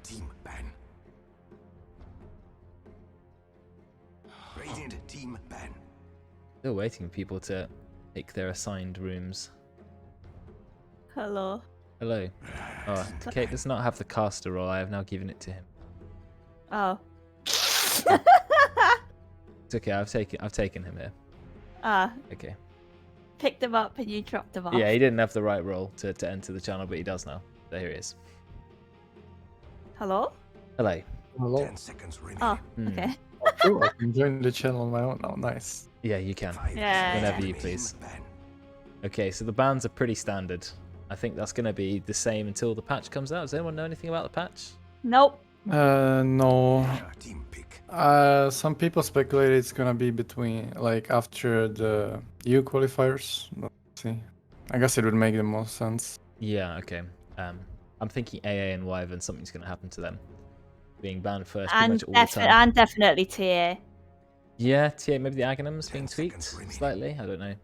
team ban. Radiant team ban. Still waiting for people to take their assigned rooms. Hello. Hello. Oh, dekaiT does not have the caster role. I have now given it to him. Oh. It's okay. I've taken him here. Ah, Okay. picked him up and you dropped him off. Yeah, he didn't have the right role to enter the channel, but he does now. So here he is. Hello? Hello. Hello. 10 seconds remaining. Oh, Hmm. okay. Cool, I can join the channel on my own. Oh, nice. Yeah, you can. 5 Yeah, Whenever seconds you remaining. please. Ban. Okay, so the bans are pretty standard. I think that's going to be the same until the patch comes out. Does anyone know anything about the patch? Nope. No. Dire team pick. Some people speculate it's gonna be between, like, after the EU qualifiers. Let's see. I guess it would make the most sense. Yeah, okay. I'm thinking AA and Wyvern, something's going to happen to them. Being banned first pretty And, much all the time. and definitely TA. Yeah, TA, maybe the Aghanims 10 being tweaked seconds remaining. slightly. I don't know.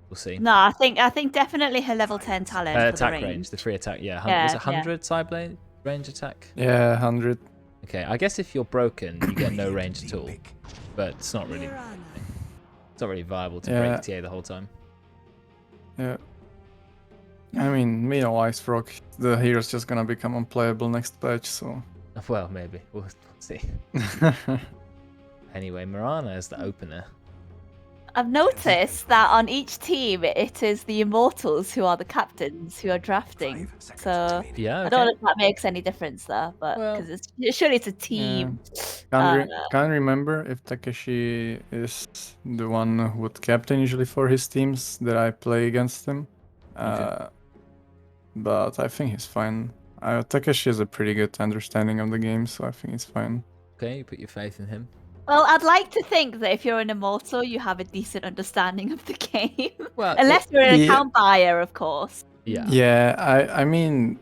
We'll see. No, I think definitely her level 10 talent for the Attack range. range, the free attack. Yeah, Yeah, was it yeah. 100 side blade range attack? Yeah, 100. Okay, I guess if you're broken, you get no range at Team all. pick. But it's not really viable to Yeah. break TA the whole time. Yeah. I mean, Ice Rock, the hero's just gonna become unplayable next patch, so. Well, maybe. We'll see. Anyway, Mirana is the opener. I've noticed that on each team it is the Immortals who are the captains who are drafting. 5 seconds So remaining. Yeah, I okay. don't know if that makes any difference there, but Well- because surely it's a team. Can't remember if Takeshi is the one who would captain usually for his teams that I play against him. Okay. But I think he's fine. Takeshi has a pretty good understanding of the game, so I think he's fine. Okay, you put your faith in him. Well, I'd like to think that if you're an Immortal, you have a decent understanding of the game. Well, Unless you're an Yeah. account buyer, of course. yeah. Yeah, I mean,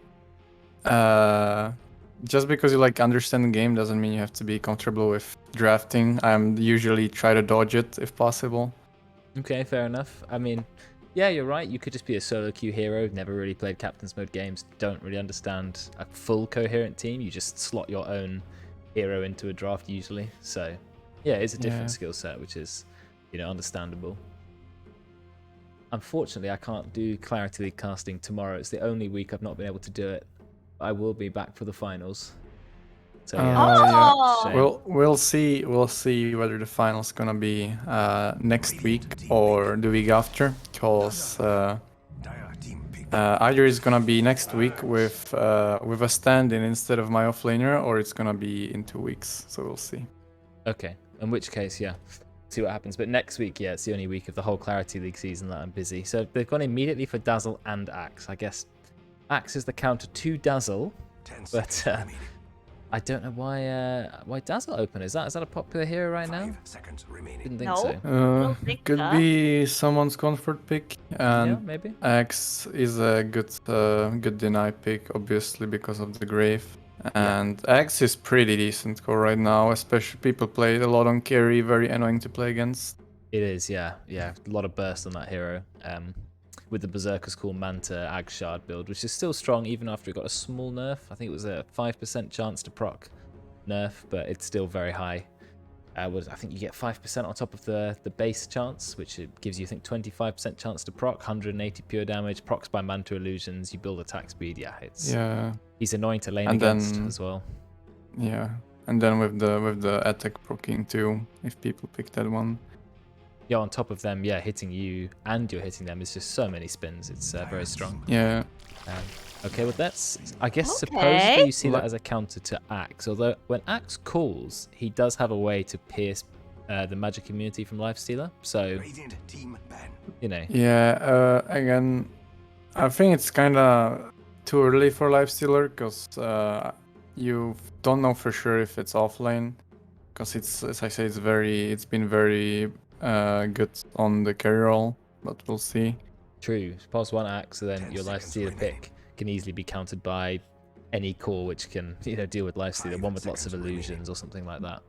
just because you like understand the game doesn't mean you have to be comfortable with drafting. I'm usually try to dodge it if possible. Okay, fair enough. I mean, yeah, you're right. You could just be a solo queue hero, never really played Captain's Mode games, don't really understand a full coherent team. You just slot your own hero into a draft usually. So, yeah, it's a different Yeah. skill set, which is, understandable. Unfortunately, I can't do Clarity League casting tomorrow. It's the only week I've not been able to do it. I will be back for the finals. So yeah, Oh! shame. We'll see whether the final's gonna be next week or the week after, because Dire team pick. either it's gonna be next week with a stand-in instead of my offlaner, or it's gonna be in 2 weeks. So we'll see. Okay, in which case, yeah, see what happens. But next week, yeah, it's the only week of the whole Clarity League season that I'm busy. So they've gone immediately for Dazzle and Axe. I guess Axe is the counter to Dazzle, 10 but seconds remaining. I don't know why Dazzle open. Is that a popular hero right now? 5 seconds remaining. Didn't think No. so. don't think Could so. be someone's comfort pick, Yeah, and maybe. Axe is a good deny pick, obviously because of the grave. And Axe is pretty decent core right now, especially people play it a lot on carry, very annoying to play against. It is, yeah. A lot of burst on that hero. With the Berserker's Call Manta Ag Shard build, which is still strong even after it got a small nerf. I think it was a 5% chance to proc nerf, but it's still very high. I think you get 5% on top of the base chance, which it gives you, I think, 25% chance to proc, 180 pure damage, procs by Manta Illusions, you build attack speed. Yeah, he's annoying to lane And against then- as well. Yeah, and then with the attack proccing too, if people pick that one. Yeah, on top of them, yeah, hitting you and you're hitting them is just so many spins. It's very strong. Yeah, Okay, well that's, I guess, Okay. supposedly you see that Let- as a counter to Axe. Although when Axe calls, he does have a way to pierce the magic immunity from Lifestealer. So, Radiant team ban. yeah. Again, I think it's kind of too early for Lifestealer because you don't know for sure if it's offlane. Because it's, as I say, it's been very good on the carry roll, but we'll see. true. Pause one Axe, and then 10 your seconds Lifestealer remaining. pick can easily be countered by any core which can, deal with Lifestealer. 5 One with lots of seconds remaining. illusions or something like that.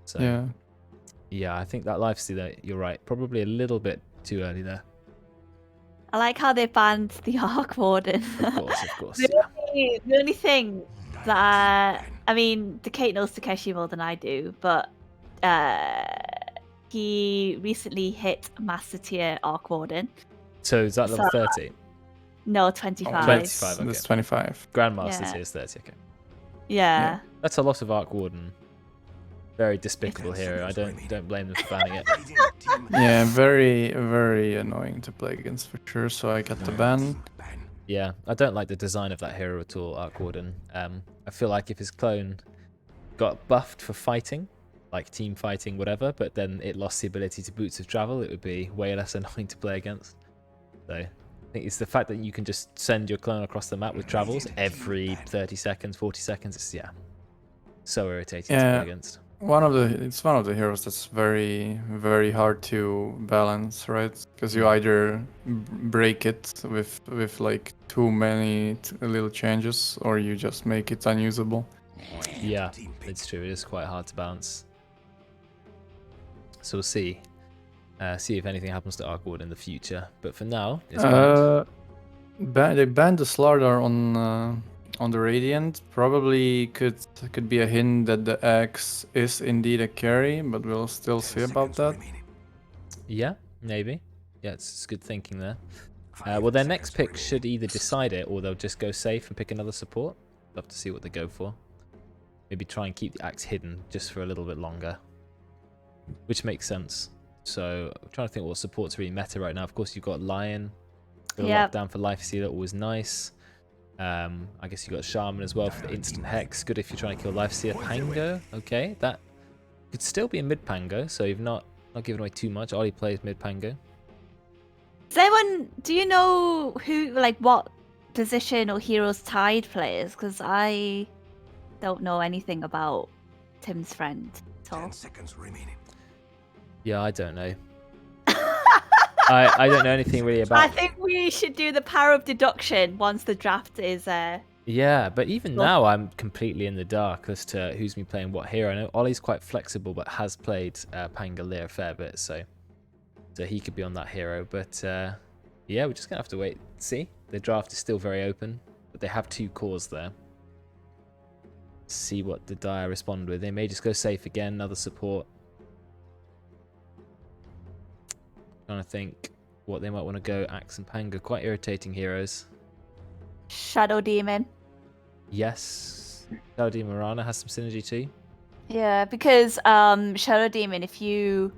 So, Yeah, yeah, I think that Lifestealer, you're right, probably a little bit too early there. I like how they banned the Arc Warden. Of course, the, only, the only thing that I mean, dekaiT knows Takeshi more than I do, but he recently hit Master Tier Arc Warden. So is that level So- 30? No, Oh, 25. 25, okay. That's 25. Grandmaster Yeah. tier is 30, okay. Yeah. That's a lot of Arc Warden. Very despicable hero. I don't blame them for banning it. Radiant team Yeah, very annoying to play against for sure. So I got the ban. ban. Yeah, I don't like the design of that hero at all, Arc Warden. I feel like if his clone got buffed for fighting, like team fighting, whatever, but then it lost the ability to Boots of Travel, it would be way less annoying to play against. So I think it's the fact that you can just send your clone across the map with travels every 30 seconds, 40 seconds. It's, so irritating to Yeah. play against. It's one of the heroes that's very hard to balance, right? Because you either break it with like too many little changes, or you just make it unusable. Yeah, Team pick. it's true. It is quite hard to balance. So we'll see. See if anything happens to Arc Warden in the future. But for now, it's banned. They banned the Slardar on the Radiant. Probably could be a hint that the Axe is indeed a carry, but we'll still 10 see about seconds that. remaining. Yeah, maybe. Yeah, it's good thinking there. 5 Well, their seconds next pick remaining. should either decide it or they'll just go safe and pick another support. Love to see what they go for. Maybe try and keep the axe hidden just for a little bit longer, which makes sense. So I'm trying to think what support's really meta right now. Of course, you've got Lion, got a Yep. lockdown for Life Stealer, always nice. I guess you've got Shaman as well for the instant hex. Good if you're trying to kill Life Stealer. Pango, okay, that could still be a mid Pango, so you've not given away too much. Ollie plays mid Pango. Does anyone, do you know who, like, what position or heroes Tide plays? Because I don't know anything about Tim's friend at all. 10 seconds remaining. Yeah, I don't know. I don't know anything really I about. think we should do the power of deduction once the draft is Yeah, but even Well- now I'm completely in the dark as to who's been playing what hero. I know Ollie's quite flexible, but has played Pangolier a fair bit, so he could be on that hero. But yeah, we're just gonna have to wait and see. The draft is still very open, but they have 2 cores there. See what the Dire respond with. They may just go safe again, another support. Trying to think what they might want to go. Axe and Panga, quite irritating heroes. Shadow Demon. Yes, Saudi Marana has some synergy too. Yeah, because Shadow Demon, if you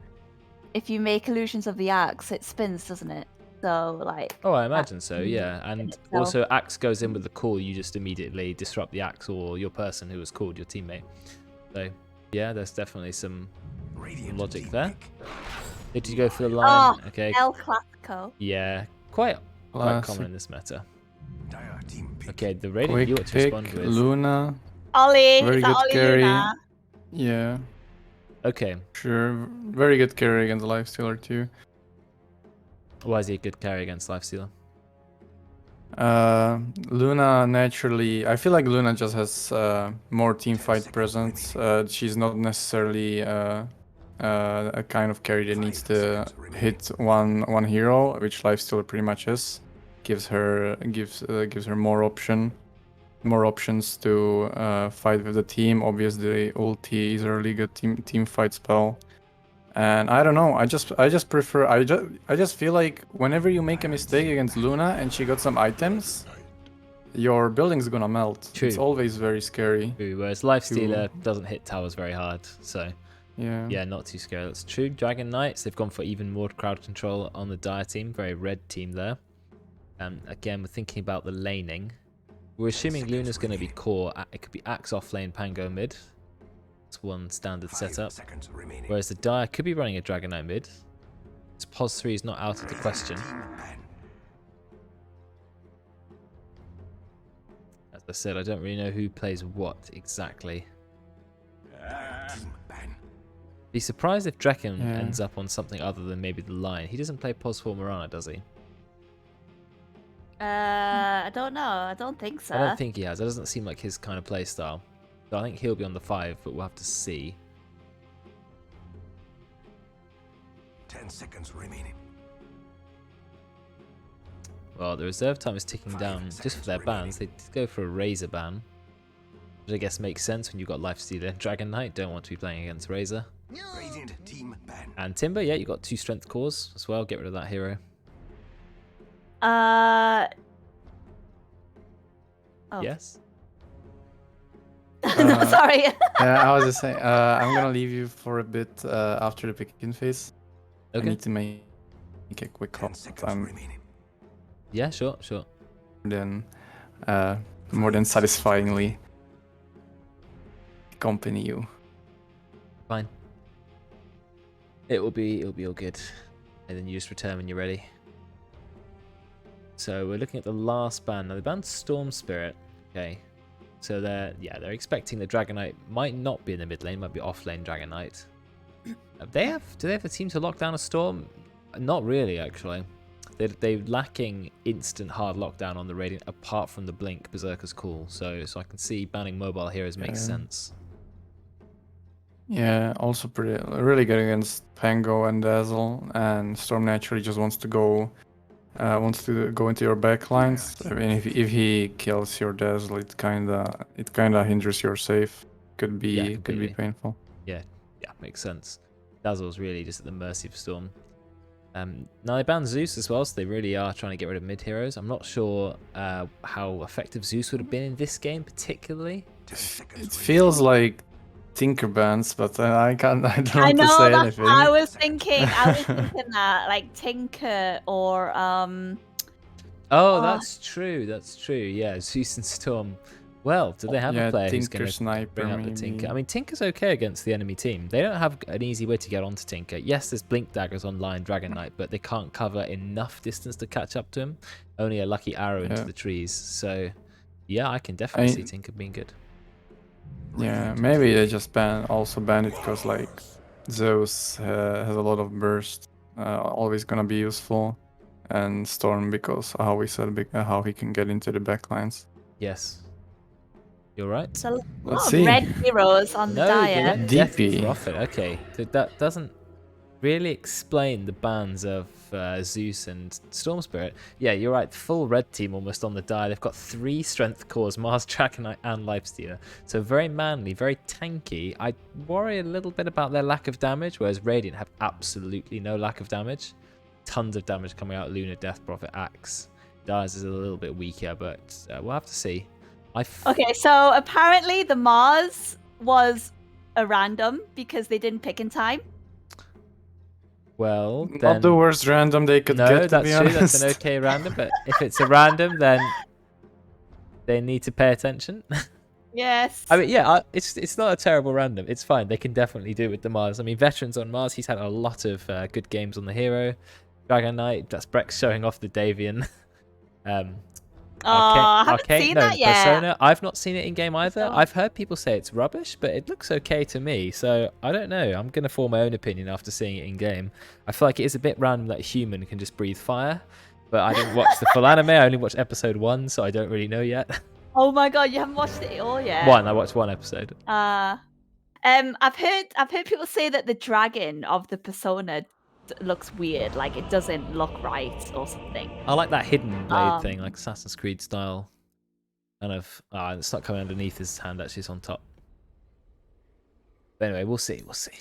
make illusions of the axe, it spins, doesn't it? So like. Oh, I imagine so, yeah. And itself. also, Axe goes in with the call, you just immediately disrupt the Axe or your person who was called, your teammate. So, yeah, there's definitely some Radiant logic team there. pick. Did you go for the line? Oh, Okay, El Clasico. yeah, quite Classic. common in this meta. Dire team pick. Okay, the Radiant you Quick ought to pick, respond with. Luna. Ollie, Very is that good Ollie carry. Luna? Yeah, Okay, sure. Very good carry against Lifestealer too. why is he a good carry against Lifestealer? Luna naturally, I feel like Luna just has more team fight presence. She's not necessarily a kind of carry that needs to hit one hero, which Lifestealer pretty much is. Gives her more options to fight with the team. Obviously, ulti is a really good team fight spell. And I don't know. I just prefer. I just feel like whenever you make a mistake against Luna and she got some items, your building's gonna melt. True. It's always very scary. True, whereas Lifestealer doesn't hit towers very hard, so Yeah. yeah, not too scary. That's true. Dragon Knights, they've gone for even more crowd control on the Dire team. Very red team there. Again, we're thinking about the laning. We're assuming Luna's going to be core. It could be Axe off lane, Pango mid. That's one standard 5 setup. seconds remaining. Whereas the Dire could be running a Dragon Knight mid. This Pos 3 is not out of the question. Team ban. As I said, I don't really know who plays what exactly. Team ban. Be surprised if Draken Yeah. ends up on something other than maybe the line. He doesn't play Pos 4 Mirana, does he? I don't know. I don't think so. I don't think he has. That doesn't seem like his kind of play style. So I think he'll be on the 5, but we'll have to see. 10 seconds remaining. Well, the reserve time is ticking 5 down just for seconds their remaining. bans. They did go for a Razor ban. Which I guess makes sense when you've got Lifestealer, Dragon Knight, don't want to be playing against Razor. Radiant team ban. And Timber, yeah, you got 2 strength cores as well. Get rid of that hero. Oh. Yes. No, sorry. I was just saying, I'm gonna leave you for a bit after the pick-in phase. I Okay. need to make a quick call. 10 seconds I'm remaining. Yeah, sure. more than satisfyingly accompany you. Fine. It'll be all good. And then you just return when you're ready. So we're looking at the last ban. Now they banned Storm Spirit. Okay. So they're expecting the Dragon Knight might not be in the mid lane, might be off lane Dragon Knight. Do they have a team to lock down a Storm? Not really, actually. They're lacking instant hard lockdown on the Radiant apart from the Blink Berserker's Call. So I can see banning mobile heroes makes sense. Yeah, also really good against Pango and Dazzle, and Storm naturally just wants to go into your backlines. I mean, if he kills your Dazzle, it kinda hinders your save. Could be painful. Yeah, makes sense. Dazzle's really just at the mercy of Storm. Now they banned Zeus as well, so they really are trying to get rid of mid heroes. I'm not sure how effective Zeus would have been in this game particularly. 10 seconds It feels like Tinker bans, but I don't want to say That's anything. what I was thinking. That like Tinker or Oh, that's true. That's true. Yeah, Zeus and Storm. Well, do they have a player who's Tinker going to Sniper, bring up the maybe. Tinker? I mean, Tinker's okay against the enemy team. They don't have an easy way to get onto Tinker. Yes, there's Blink Daggers online, Dragon Knight, but they can't cover enough distance to catch up to him. Only a lucky arrow into the trees. So, yeah, I can definitely see Tinker being good. Yeah, maybe they just also ban it because like Zeus has a lot of burst, always gonna be useful, and Storm because how we said how he can get into the backlines. Yes. You're right. It's a lot Let's of see. red heroes on the No, they diet. went Death DP. Prophet. Okay, that doesn't really explain the bans of Zeus and Storm Spirit. Yeah, you're right. Full red team almost on the die. They've got 3 strength cores, Mars, Dragon Knight, and Lifestealer. So very manly, very tanky. I worry a little bit about their lack of damage, whereas Radiant have absolutely no lack of damage. Tons of damage coming out. Luna, Death Prophet, Axe. Dyer's is a little bit weaker, but we'll have to see. Okay, so apparently the Mars was a random because they didn't pick in time. Well, then... Not the worst random they could no, get, to that's be true. honest. That's an okay random, but if it's a random, then they need to pay attention. Yes. I mean, yeah, it's not a terrible random. It's fine. They can definitely do it with the Mars. I mean, veterans on Mars. He's had a lot of good games on the hero. Dragon Knight. That's Brex showing off the Davian. I haven't seen that yet. Persona. I've not seen it in game either. I've heard people say it's rubbish, but it looks okay to me. So I don't know. I'm gonna form my own opinion after seeing it in game. I feel like it is a bit random that a human can just breathe fire, but I didn't watch the full anime. I only watched episode 1, so I don't really know yet. Oh my god, you haven't watched it all yet? I watched 1 episode. I've heard people say that the dragon of the Persona looks weird, like it doesn't look right or something. I like that hidden blade thing, like Assassin's Creed style. Kind of. It's not coming underneath his hand, actually, it's on top. But anyway, we'll see. We'll see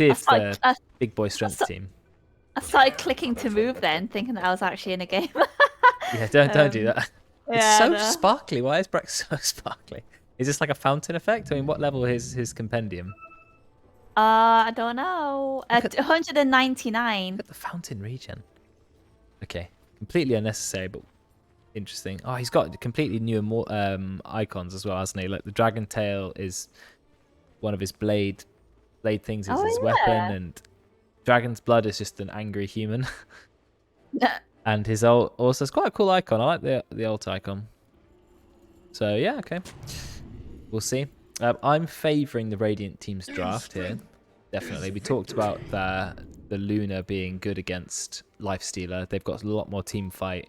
if the big boy strength team. I started clicking to move then, thinking that I was actually in a game. Yeah, don't do that. Yeah, It's so sparkly. Why is Brex so sparkly? Is this like a fountain effect? I mean, what level is his compendium? I don't know. At 199. Look at the fountain regen. Okay, completely unnecessary, but interesting. Oh, he's got completely new icons as well, hasn't he? Like the dragon tail is one of his blade things is his weapon, and dragon's blood is just an angry human. And his ult also is quite a cool icon. I like the ult icon. So yeah, okay, we'll see. I'm favouring the Radiant team's draft here. Definitely. We talked about the Luna being good against Lifestealer. They've got a lot more team fight.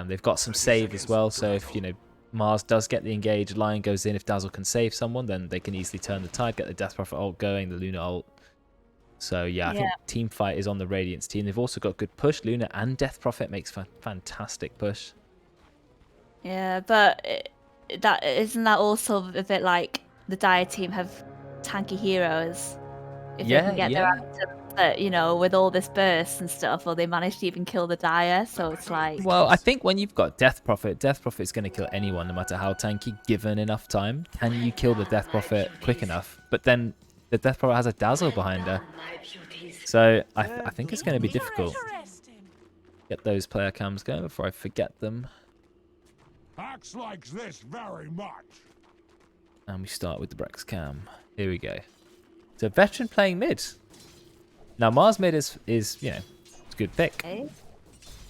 They've got some save as well. So if Mars does get the engage, Lion goes in. If Dazzle can save someone, then they can easily turn the tide, get the Death Prophet ult going, the Luna ult. So yeah, I think team fight is on the Radiant's team. They've also got good push. Luna and Death Prophet makes fantastic push. Yeah, but that isn't that also a bit like the Dire team have tanky heroes. If they can get their items, you know, with all this burst and stuff, or they manage to even kill the Dire, so it's like. Well, I think when you've got Death Prophet's going to kill anyone, no matter how tanky, given enough time. Can you kill the Death Prophet quick enough? But then the Death Prophet has a Dazzle behind her. So I think it's going to be difficult. Get those player cams going before I forget them. Hacks likes this very much. And we start with the Brex cam. Here we go. So veteran playing mid. Now Mars mid is you know, it's a good pick. Okay.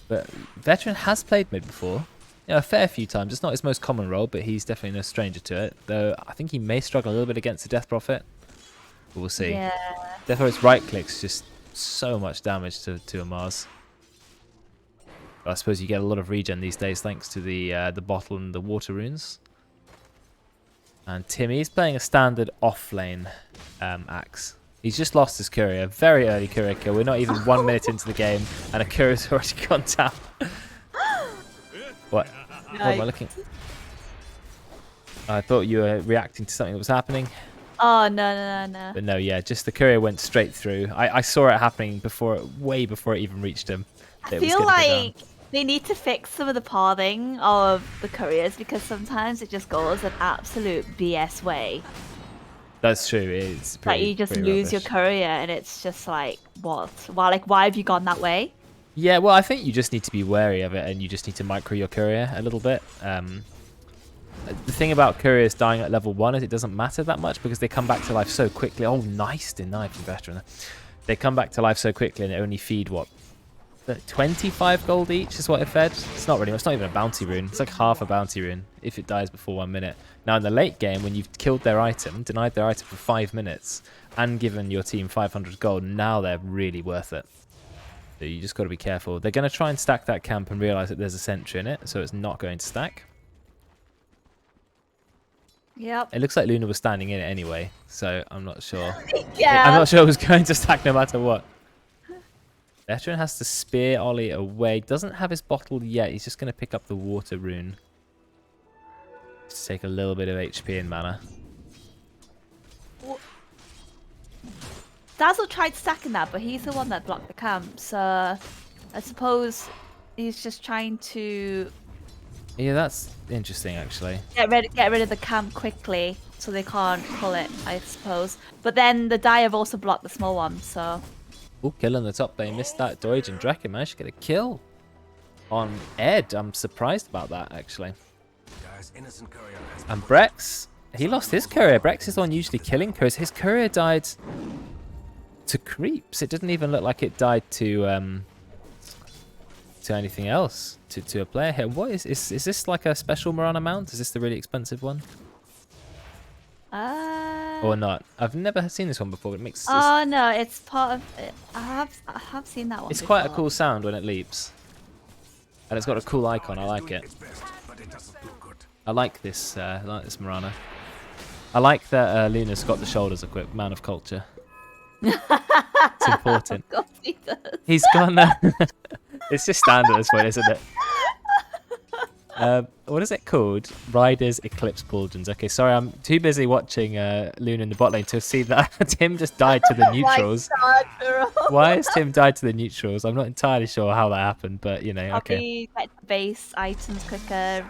But veteran has played mid before. You know, a fair few times. It's not his most common role, but he's definitely no stranger to it. Though I think he may struggle a little bit against the Death Prophet. But we'll see. Yeah. Death Prophet's right clicks just so much damage to a Mars. But I suppose you get a lot of regen these days thanks to the bottle and the water runes. And Timmy's playing a standard off-lane axe. He's just lost his courier. Very early courier kill. We're not even 1 minute into the game, and a courier's already gone down. What? What am I looking? I thought you were reacting to something that was happening. Oh, no. But no, yeah, just the courier went straight through. I saw it happening way before it even reached him. I feel like they need to fix some of the pathing of the couriers because sometimes it just goes an absolute BS way. That's true. It's pretty, like you just lose your courier and it's just like, what? Why have you gone that way? Yeah, well, I think you just need to be wary of it and you just need to micro your courier a little bit. The thing about couriers dying at level 1 is it doesn't matter that much because they come back to life so quickly. Oh, nice deny from veteran. They come back to life so quickly and they only feed, what, 25 gold each is what it fed. It's not really much. It's not even a bounty rune. It's like half a bounty rune if it dies before 1 minute. Now in the late game, when you've killed their item, denied their item for 5 minutes, and given your team 500 gold, now they're really worth it. So you just got to be careful. They're going to try and stack that camp and realize that there's a sentry in it, so it's not going to stack. Yep. It looks like Luna was standing in it anyway, so I'm not sure. Yeah. I'm not sure it was going to stack no matter what. Veteran has to spear Ollie away. Doesn't have his bottle yet. He's just going to pick up the water rune. Just take a little bit of HP and mana. Dazzle tried stacking that, but he's the one that blocked the camp. So I suppose he's just trying to... Yeah, that's interesting, actually. Get rid of the camp quickly so they can't pull it, I suppose. But then the Dire have also blocked the small one, so... Oh, kill on the top lane. Missed that. Doige and Draken managed to get a kill on Ed. I'm surprised about that, actually. And Brex, he lost his courier. Brex is the one usually killing couriers. His courier died to creeps. It didn't even look like it died to anything else, to a player here. What is this like a special Mirana mount? Is this the really expensive one? Or not? I've never seen this one before. But it makes. Oh no, it's part of. I have seen that one. It's before. quite a cool sound when it leaps, and it's got a cool icon. I like it. I like this. I like this Mirana. I like that Luna's got the shoulders equipped. Man of culture. It's important. Of course he does. He's gone. It's just standard at this point, isn't it? What is it called? Riders Eclipse Pauldrons. Okay, sorry, I'm too busy watching Luna in the bot lane to see that Tim just died to the neutrals. Why has Tim died to the neutrals? I'm not entirely sure how that happened, but you know, okay. Probably get base items quicker.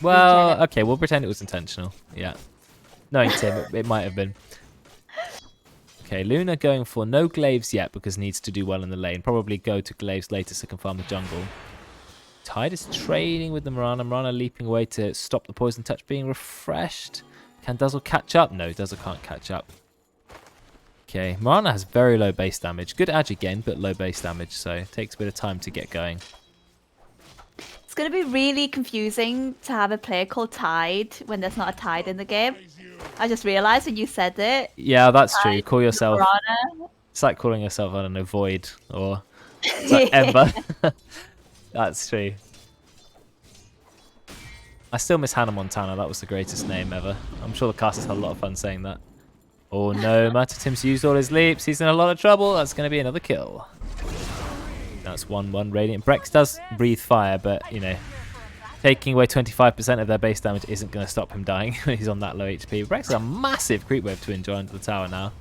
Well, okay, we'll pretend it was intentional. Yeah. Knowing Tim, it might have been. Okay, Luna going for no glaives yet because needs to do well in the lane. Probably go to glaives later so can farm the jungle. Tide is trading with the Mirana. Mirana leaping away to stop the poison touch being refreshed. Can Dazzle catch up? No, Dazzle can't catch up. Okay, Mirana has very low base damage. Good ag again, but low base damage, so it takes a bit of time to get going. It's going to be really confusing to have a player called Tide when there's not a Tide in the game. I just realised when you said it. Yeah, that's true. Call yourself... Mirana. It's like calling yourself, I don't know, Void or like Ember. That's true. I still miss Hannah Montana. That was the greatest name ever. I'm sure the casters had a lot of fun saying that. Oh no, Matoturnaround's used all his leaps. He's in a lot of trouble. That's going to be another kill. That's 1-1 Radiant. Brex does breathe fire, but, you know, taking away 25% of their base damage isn't going to stop him dying when he's on that low HP. Rex has a massive creep wave to enjoy into the tower now,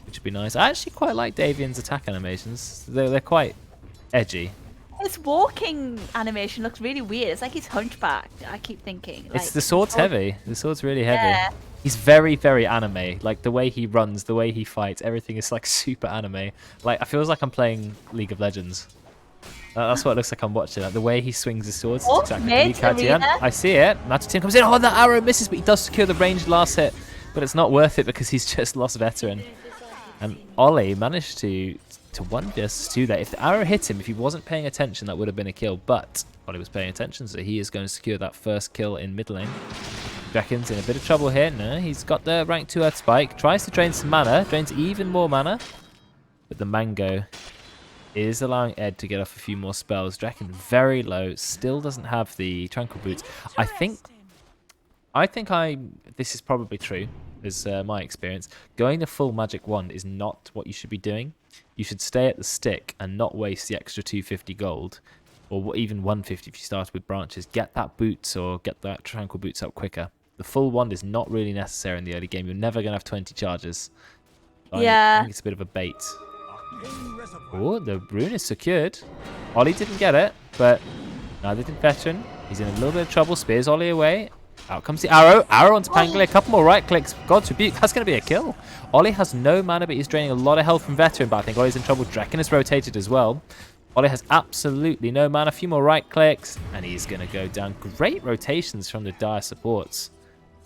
which would be nice. I actually quite like Davian's attack animations. They're quite edgy. His walking animation looks really weird. It's like he's hunchbacked. I keep thinking. Like, It's the sword's heavy. The sword's really heavy. Yeah. He's very, very anime. Like the way he runs, the way he fights, everything is like super anime. Like I feels like I'm playing League of Legends. That's what it looks like I'm watching. Like, the way he swings his swords. Oh, Exactly. mid arena. I see it. Matoturnaround comes in. Oh, that arrow misses, but he does secure the ranged last hit. But it's not worth it because he's just lost veteran. And Ollie managed to 1v2 there. If the arrow hit him, if he wasn't paying attention, that would have been a kill. But Ollie was paying attention, so he is going to secure that first kill in mid lane. Drekkin's in a bit of trouble here. No, he's got the rank 2 Earth Spike. Tries to drain some mana. Drains even more mana. But the Mango is allowing Ed to get off a few more spells. Drekin very low. Still doesn't have the Tranquil Boots. I think this is probably true, is my experience. Going the full magic wand is not what you should be doing. You should stay at the stick and not waste the extra 250 gold, or even 150 if you start with branches. Get that boots or get that Tranquil Boots up quicker. The full wand is not really necessary in the early game. You're never going to have 20 charges. I think it's a bit of a bait. Oh, the rune is secured. Ollie didn't get it, but neither did Veteran. He's in a little bit of trouble. Spears Ollie away. Out comes the arrow. Arrow onto Pangolin. A couple more right clicks. God's Rebuke. That's going to be a kill. Ollie has no mana, but he's draining a lot of health from Veteran. But I think Ollie's in trouble. Drekin has rotated as well. Ollie has absolutely no mana. A few more right clicks, and he's going to go down. Great rotations from the Dire supports.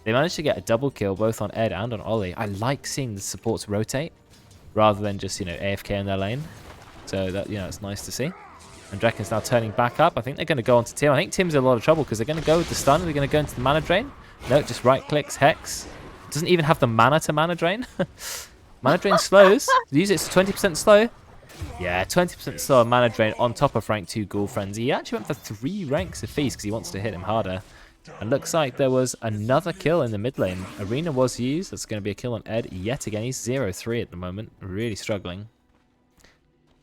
They managed to get a double kill both on Ed and on Ollie. I like seeing the supports rotate rather than just, AFK in their lane. So that, it's nice to see. And Drekin's now turning back up. I think they're going to go onto Tim. I think Tim's in a lot of trouble because they're going to go with the stun. They're going to go into the mana drain. No, just right clicks, Hex. Doesn't even have the mana to mana drain. Mana drain slows. Use it, it's 20% slow. Yeah, 20% slower mana drain on top of rank 2 Ghoul Frenzy. He actually went for 3 ranks of feast because he wants to hit him harder. And looks like there was another kill in the mid lane. Arena was used. That's going to be a kill on Ed yet again. He's 0-3 at the moment. Really struggling.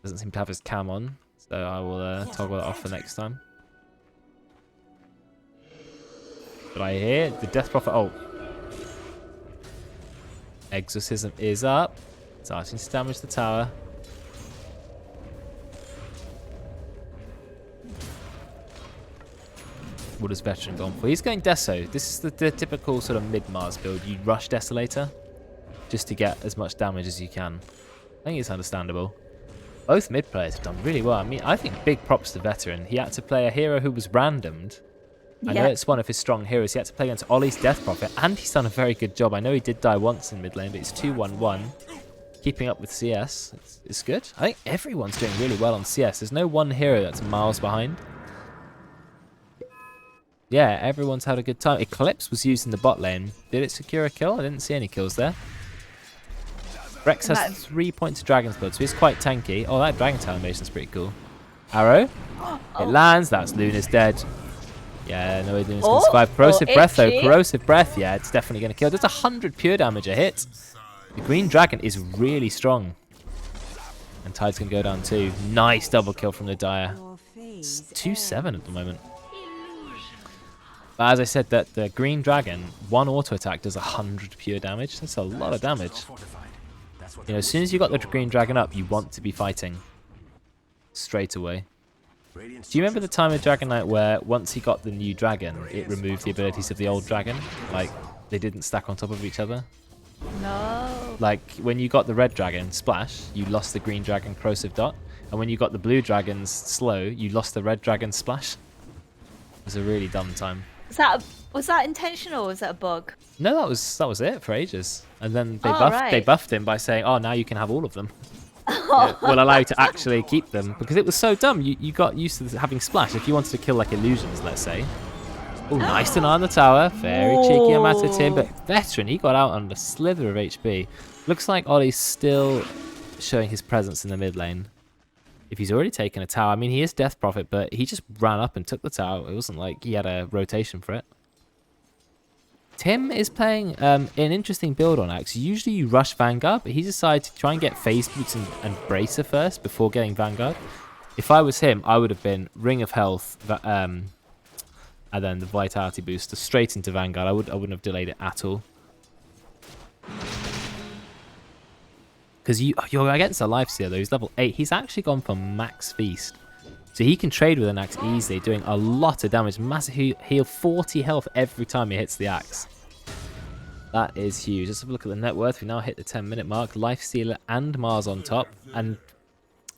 Doesn't seem to have his cam on. So I will toggle that off for next time. But I hear the Death Prophet ult. Exorcism is up. Starting to damage the tower. What has Veteran gone for? He's going Deso. This is the typical sort of mid-Mars build. You rush Desolator just to get as much damage as you can. I think it's understandable. Both mid players have done really well. I mean, I think big props to Veteran. He had to play a hero who was randomed. I know it's one of his strong heroes. He had to play against Ollie's Death Prophet, and he's done a very good job. I know he did die once in mid lane, but it's 2-1-1. Keeping up with CS, it's good. I think everyone's doing really well on CS. There's no one hero that's miles behind. Yeah, everyone's had a good time. Eclipse was used in the bot lane. Did it secure a kill? I didn't see any kills there. Rex has 3 points of Dragon's Blood, so he's quite tanky. Oh, that Dragon's animation is pretty cool. Arrow. It lands. That's Luna's dead. Yeah, no way Luna's going to survive. Corrosive Breath, though. Corrosive Breath, yeah, it's definitely going to kill. There's 100 pure damage a hit. The Green Dragon is really strong. And Tide's going to go down too. Nice double kill from the Dire. It's 2-7 at the moment. But as I said, that the Green Dragon, one auto attack does 100 pure damage. That's a lot of damage. As soon as you got the Green Dragon up, you want to be fighting straight away. Do you remember the time of Dragon Knight where once he got the new dragon, it removed the abilities of the old dragon? Like, they didn't stack on top of each other? No. Like, when you got the red dragon, Splash, you lost the green dragon, Corrosive Dot. And when you got the blue dragon's Slow, you lost the red dragon, Splash. It was a really dumb time. Was that intentional or was that a bug? No, that was it for ages. And then they buffed him by saying, oh, now you can have all of them. It will allow you to actually keep them. Because it was so dumb. You got used to having Splash. If you wanted to kill like illusions, let's say. Oh, nice to know on the tower. Very cheeky Amato Tim. But Veteran, he got out on a slither of HP. Looks like Ollie's still showing his presence in the mid lane. If he's already taken a tower, I mean, he is Death Prophet, but he just ran up and took the tower. It wasn't like he had a rotation for it. Tim is playing an interesting build on Axe. Usually you rush Vanguard, but he decided to try and get Phase Boots and Bracer first before getting Vanguard. If I was him, I would have been Ring of Health, And then the Vitality booster straight into Vanguard. I wouldn't have delayed it at all. Because you're against a Lifestealer though. He's level 8. He's actually gone for max feast. So he can trade with an axe easily, doing a lot of damage. Massive heal, 40 health every time he hits the axe. That is huge. Let's have a look at the net worth. We now hit the 10-minute mark. Lifestealer and Mars on top. And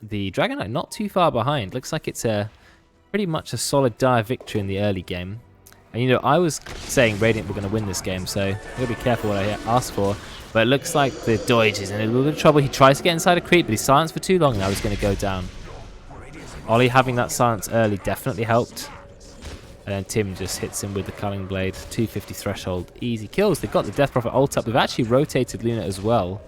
the Dragon Knight not too far behind. Looks like it's pretty much a solid dire victory in the early game. And you know, I was saying Radiant were going to win this game, so I'm going to be careful what I ask for. But it looks like the Doge is in a little bit of trouble. He tries to get inside a creep, but he's silenced for too long. Now he's going to go down. Ollie having that silence early definitely helped. And then Tim just hits him with the Culling Blade. 250 threshold. Easy kills. They've got the Death Prophet ult up. They've actually rotated Luna as well.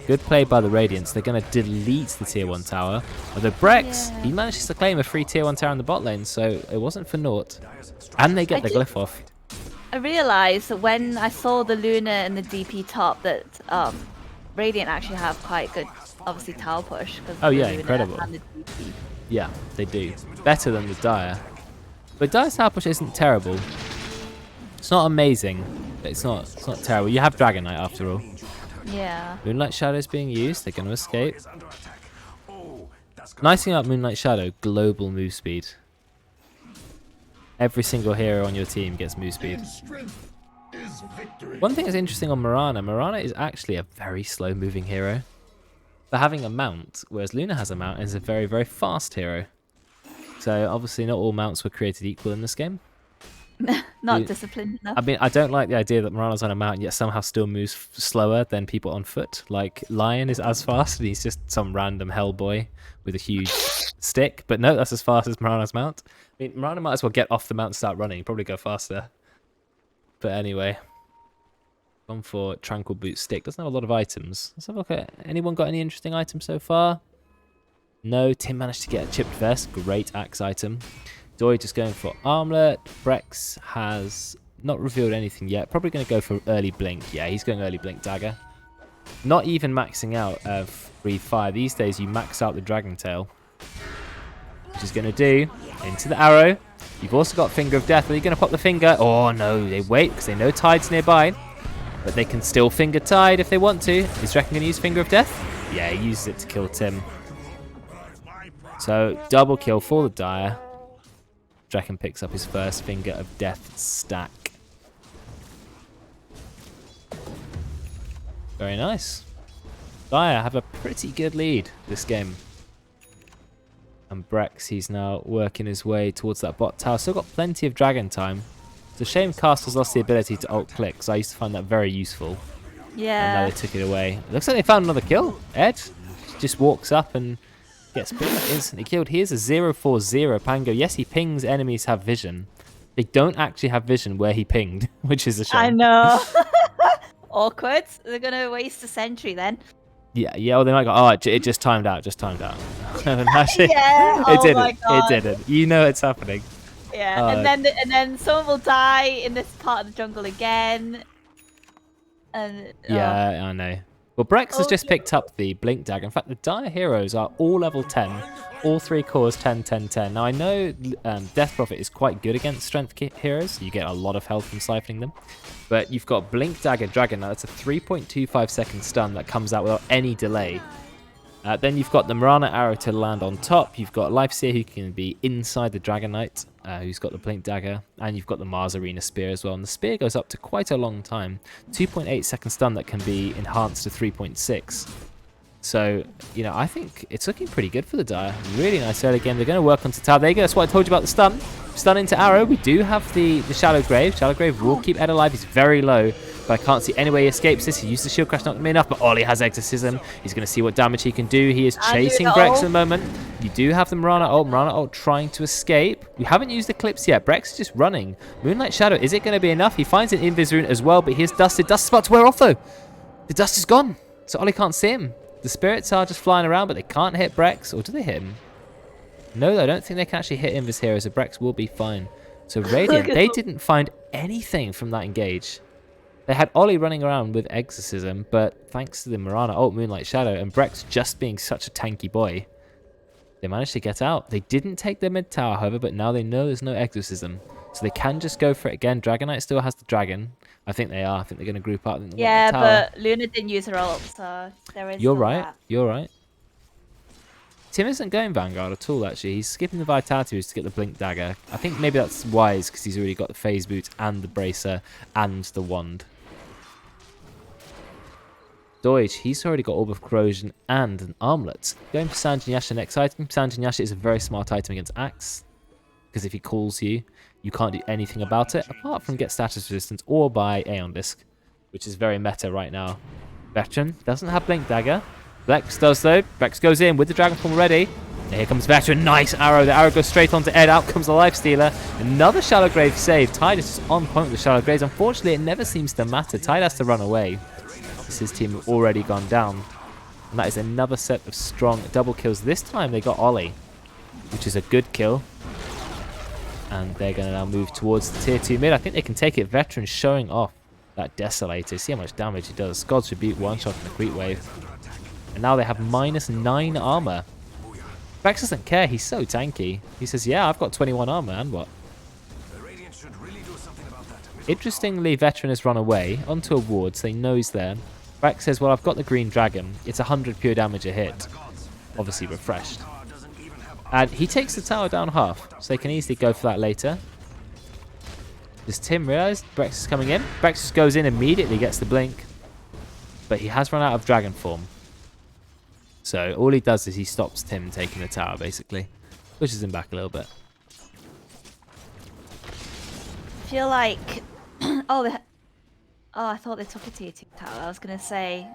Good play by the Radiants. They're going to delete the tier 1 tower. Although Brex, he manages to claim a free tier 1 tower in the bot lane, so it wasn't for naught. And they get the glyph off. I realised that when I saw the Luna and the DP top that Radiant actually have quite good, obviously, tower push. Oh yeah, Luna incredible. and the DP. Yeah, they do. Better than the Dire. But Dire's tower push isn't terrible. It's not amazing, but it's not terrible. You have Dragon Knight after all. Yeah. Moonlight Shadow is being used. They're going to escape. Nice thing about Moonlight Shadow, global move speed. Every single hero on your team gets move speed. One thing that's interesting on Mirana is actually a very slow moving hero. For having a mount, whereas Luna has a mount and is a very, very fast hero. So obviously not all mounts were created equal in this game. Not disciplined enough. I mean, I don't like the idea that Mirana's on a mount yet somehow still moves slower than people on foot. Like, Lion is as fast and he's just some random Hellboy with a huge stick. But no, that's as fast as Mirana's mount. I mean, Mirana might as well get off the mount and start running. Probably go faster. But anyway. Gone for Tranquil Boot Stick. Doesn't have a lot of items. Let's have a look at... Anyone got any interesting items so far? No. Tim managed to get a Chipped Vest. Great axe item. Doi just going for Armlet. Brex has not revealed anything yet. Probably going to go for early Blink. Yeah, he's going early Blink Dagger. Not even maxing out Breathe Fire. These days you max out the Dragon Tail. Which he's going to do. Into the arrow. You've also got Finger of Death. Are you going to pop the finger? Oh no, they wait because they know Tide's nearby. But they can still finger Tide if they want to. Is Draken going to use Finger of Death? Yeah, he uses it to kill Tim. So, double kill for the Dire. Draken picks up his first Finger of Death stack. Very nice. Dire have a pretty good lead this game. And Brex, he's now working his way towards that bot tower. Still got plenty of dragon time. It's a shame Castle's lost the ability to ult click, because I used to find that very useful. Yeah. And now they took it away. It looks like they found another kill. Ed just walks up and gets pretty much instantly killed. Here's a 0-4-0 Pango. Yes, he pings enemies have vision. They don't actually have vision where he pinged, which is a shame. I know. Awkward. They're going to waste a sentry then. Yeah, or they might go, oh, it just timed out, Actually, Yeah. it didn't. You know it's happening. Yeah, and then someone will die in this part of the jungle again. And yeah, I know. Well, Brex has just picked up the Blink Dagger. In fact, the Dire heroes are all level 10. All 3 cores 10, 10, 10. Now, I know Death Prophet is quite good against strength heroes. You get a lot of health from siphoning them. But you've got Blink Dagger Dragon. Now, that's a 3.25 second stun that comes out without any delay. Then you've got the Mirana Arrow to land on top. You've got Lifesteer who can be inside the Dragon Knight, who's got the Blink Dagger. And you've got the Mars Arena Spear as well. And the Spear goes up to quite a long time. 2.8 second stun that can be enhanced to 3.6. So, you know, I think it's looking pretty good for the Dire. Really nice early game. They're going to work onto tower. There you go. That's what I told you about the stun. Stun into Arrow. We do have the Shallow Grave. Shallow Grave will keep Ed alive. He's very low, but I can't see any way he escapes this. He used the Shield Crash, not me enough, but Ollie has Exorcism. He's going to see what damage he can do. He is chasing Brex at the moment. You do have the Mirana ult. Mirana ult trying to escape. We haven't used Eclipse yet. Brex is just running. Moonlight Shadow, is it going to be enough? He finds an Invis Rune as well, but here's Dusted. Dust is about to wear off, though. The dust is gone, so Ollie can't see him. The spirits are just flying around, but they can't hit Brex. Or do they hit him? No, I don't think they can actually hit Invis here, so Brex will be fine. So Radiant, they didn't find anything from that engage. They had Ollie running around with Exorcism, but thanks to the Mirana ult, Moonlight Shadow, and Brex just being such a tanky boy, They managed to get out. They didn't take their mid tower, however, but now they know there's no exorcism. So they can just go for it again. Dragonite still has the dragon. I think they are. I think they're going to group up. Yeah, but Luna didn't use her ult, so there is You're still right. that. You're right. Tim isn't going Vanguard at all, actually. He's skipping the Vitality Boost to get the Blink Dagger. I think maybe that's wise, because he's already got the Phase Boot and the Bracer and the Wand. Deutsch, he's already got Orb of Corrosion and an Armlet. Going for Sanjin Yasha next item. Sanjin Yasha is a very smart item against Axe, because if he calls you, you can't do anything about it, apart from get status resistance or buy Aeon Disc, which is very meta right now. Veteran doesn't have Blink Dagger. Vex does though. Vex goes in with the Dragon Form already. And here comes Veteran. Nice arrow. The arrow goes straight onto Ed. Out comes the Life Stealer. Another Shallow Grave save. Tide is just on point with the Shallow Graves. Unfortunately, it never seems to matter. Tide has to run away. His team have already gone down. And that is another set of strong double kills. This time they got Ollie, which is a good kill. And they're going to now move towards the tier 2 mid. I think they can take it. Veteran showing off that Desolator. See how much damage he does. God's Rebuke, one shot from the Creep Wave. And now they have -9 armor. Vex doesn't care. He's so tanky. He says, yeah, I've got 21 armor. And what? Interestingly, Veteran has run away onto a ward, so they know he's there. Vex says, well, I've got the green dragon. It's 100 pure damage a hit. Obviously refreshed. And he takes the tower down half, so they can easily go for that later. Does Tim realize Brex is coming in? Brex just goes in, immediately gets the blink. But he has run out of dragon form. So all he does is he stops Tim taking the tower, basically. Pushes him back a little bit. I feel like... oh, I thought they took a tier 2 tower. I was going to say,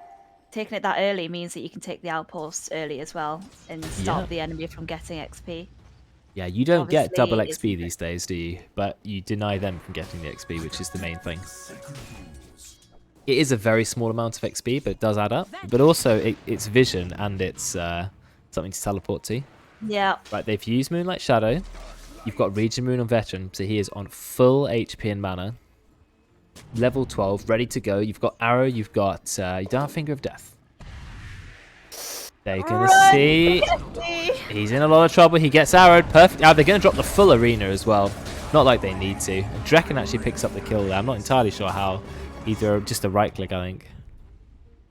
taking it that early means that you can take the outposts early as well and stop the enemy from getting XP. Yeah, you don't get double Obviously, XP these days, do you? But you deny them from getting the XP, which is the main thing. It is a very small amount of XP, but it does add up. But also, it's vision and it's something to teleport to. Yeah. Right, they've used Moonlight Shadow. You've got Regen Moon on Veteran, so he is on full HP and mana. Level 12, ready to go. You've got Arrow, you've got... you don't have Finger of Death. They're going to see... He's in a lot of trouble. He gets arrowed. Perfect. They're going to drop the full arena as well. Not like they need to. And Draken actually picks up the kill there. I'm not entirely sure how. Either just a right click, I think.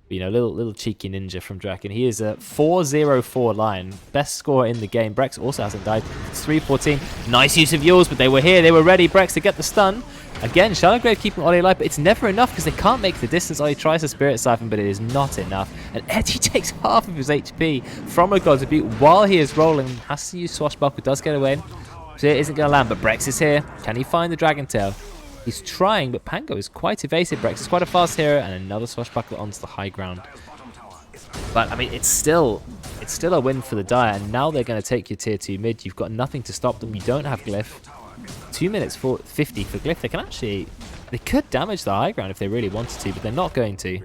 But, you know, little cheeky ninja from Draken. He is a 4-0-4 Lion. Best scorer in the game. Brex also hasn't died. It's 3-14. Nice use of yours, but they were here. They were ready. Brex to get the stun. Again, Shadowgrave keeping Ollie alive, but it's never enough because they can't make the distance. Ollie tries to Spirit Siphon, but it is not enough. And Eddie takes half of his HP from a God's Rebuke while he is rolling. Has to use Swashbuckle, does get away. So it isn't going to land, but Brex is here. Can he find the Dragon Tail? He's trying, but Pango is quite evasive. Brex is quite a fast hero, and another Swashbuckle onto the high ground. But, I mean, it's still a win for the Dire, and now they're going to take your tier 2 mid. You've got nothing to stop them. You don't have Glyph. 2 minutes 50 for Glyph. They can actually... They could damage the high ground if they really wanted to, but they're not going to.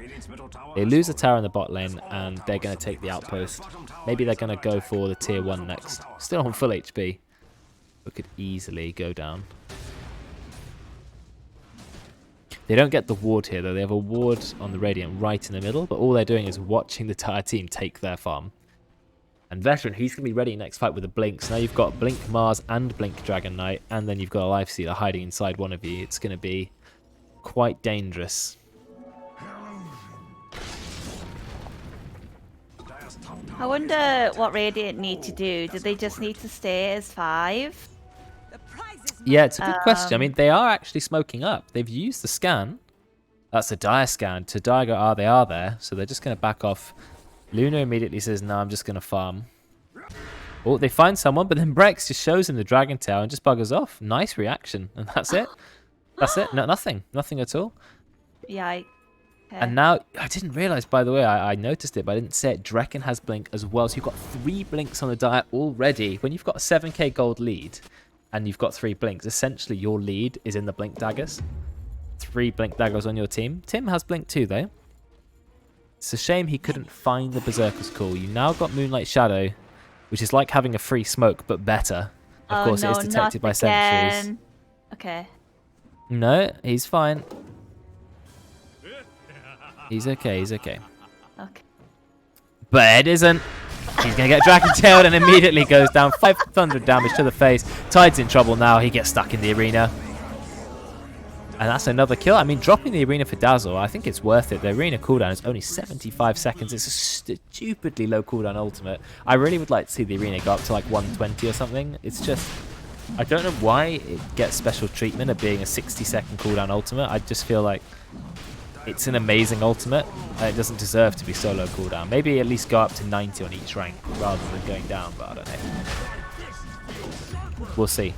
They lose a tower in the bot lane, and they're going to take the outpost. Maybe they're going to go for the tier 1 next. Still on full HP, but could easily go down. They don't get the ward here, though. They have a ward on the Radiant right in the middle, but all they're doing is watching the entire team take their farm. And Veteran, he's going to be ready next fight with a Blink. So now you've got Blink Mars and Blink Dragon Knight, and then you've got a Life Stealer hiding inside one of you. It's going to be quite dangerous. I wonder what Radiant need to do. Do they just need to stay as 5? Yeah, it's a good question. I mean, they are actually smoking up. They've used the scan. That's a Dire scan. To Dire go, they are there. So they're just going to back off. Luna immediately says, no, I'm just going to farm. Oh, they find someone, but then Brex just shows him the Dragon Tail and just buggers off. Nice reaction. And that's it. That's it. No, nothing. Nothing at all. Yeah. Okay. And now, I didn't realize, by the way, I noticed it, but I didn't say it. Draken has Blink as well. So you've got 3 Blinks on the Dire already. When you've got a 7k gold lead and you've got 3 Blinks, essentially your lead is in the Blink daggers. 3 Blink daggers on your team. Tim has Blink too, though. It's a shame he couldn't find the Berserker's Call. You now got Moonlight Shadow, which is like having a free smoke, but better. Of course, no, it is detected by again. sentries. Okay. No, he's fine. He's okay, he's okay. Okay. But Ed isn't. He's going to get dragon tailed and immediately goes down. 500 damage to the face. Tide's in trouble now. He gets stuck in the arena. And that's another kill. I mean, dropping the arena for Dazzle, I think it's worth it. The arena cooldown is only 75 seconds. It's a stupidly low cooldown ultimate. I really would like to see the arena go up to like 120 or something. It's just, I don't know why it gets special treatment of being a 60-second cooldown ultimate. I just feel like it's an amazing ultimate, and it doesn't deserve to be so low cooldown. Maybe at least go up to 90 on each rank rather than going down, but I don't know. We'll see.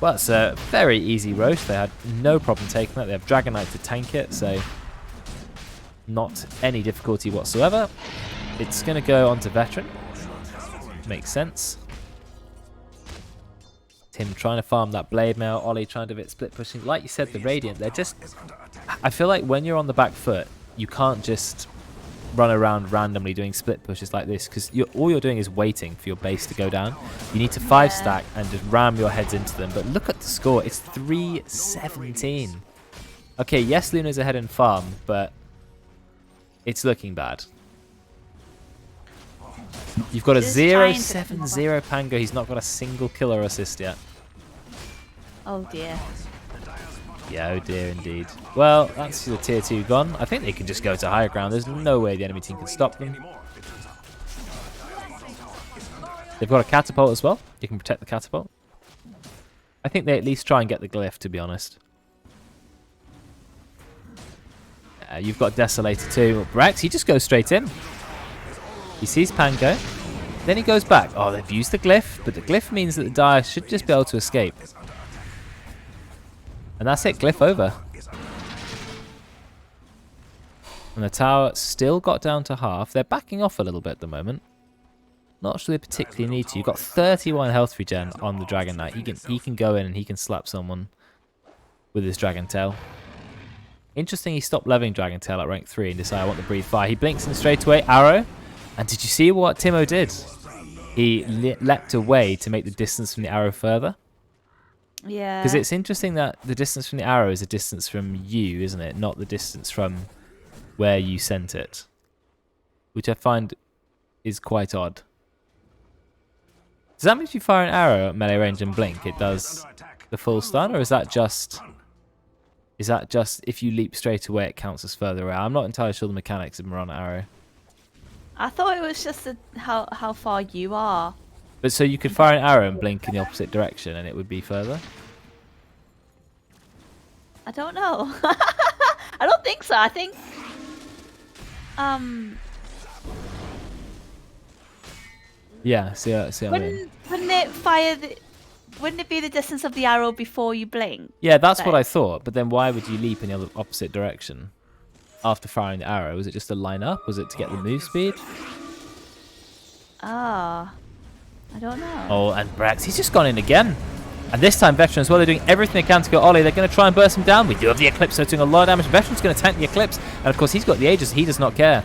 Well, it's a very easy roast. They had no problem taking that. They have DragonKnight to tank it, so not any difficulty whatsoever. It's going to go on to Veteran. Makes sense. Tim trying to farm that blade mail. Ollie trying to bit split pushing. Like you said, the Radiant, they're just... I feel like when you're on the back foot, you can't just run around randomly doing split pushes like this, because all you're doing is waiting for your base to go down. You need to 5-stack and just ram your heads into them. But look at the score. It's 3-17. Okay, yes, Luna's ahead in farm, but it's looking bad. You've got a 0-7-0 Pango. He's not got a single kill or assist yet. Oh dear. Yeah, oh dear indeed. Well, that's the tier 2 gone. I think they can just go to higher ground. There's no way the enemy team can stop them. They've got a catapult as well. You can protect the catapult. I think they at least try and get the glyph, to be honest. You've got Desolator too. Brax, he just goes straight in. He sees Pango. Then he goes back. Oh, they've used the glyph, but the glyph means that the Dire should just be able to escape. And that's it, glyph over. And the tower still got down to half. They're backing off a little bit at the moment. Not sure they particularly need to. You've got 31 health regen on the Dragon Knight. He can go in and he can slap someone with his Dragon Tail. Interesting, he stopped leveling Dragon Tail at rank 3 and decided I want to breathe fire. He blinks in straight away, arrow. And did you see what Timo did? He leapt away to make the distance from the arrow further. Yeah. Because it's interesting that the distance from the arrow is a distance from you, isn't it? Not the distance from where you sent it. Which I find is quite odd. Does that mean if you fire an arrow at melee range and blink, it does the full stun? Or is that just if you leap straight away, it counts as further away? I'm not entirely sure the mechanics of Mirana arrow. I thought it was just how far you are. But so you could fire an arrow and blink in the opposite direction and it would be further? I don't know. I don't think so. I think Yeah, see what I mean? Wouldn't it be the distance of the arrow before you blink? Yeah, that's what I thought. But then why would you leap in the other opposite direction after firing the arrow? Was it just to line up? Was it to get the move speed? Ah, I don't know. Oh, and Brax, he's just gone in again. And this time, Veteran as well, they're doing everything they can to go Ollie. They're going to try and burst him down. We do have the Eclipse, so doing a lot of damage. Veteran's going to tank the Eclipse. And of course, he's got the Aegis. He does not care.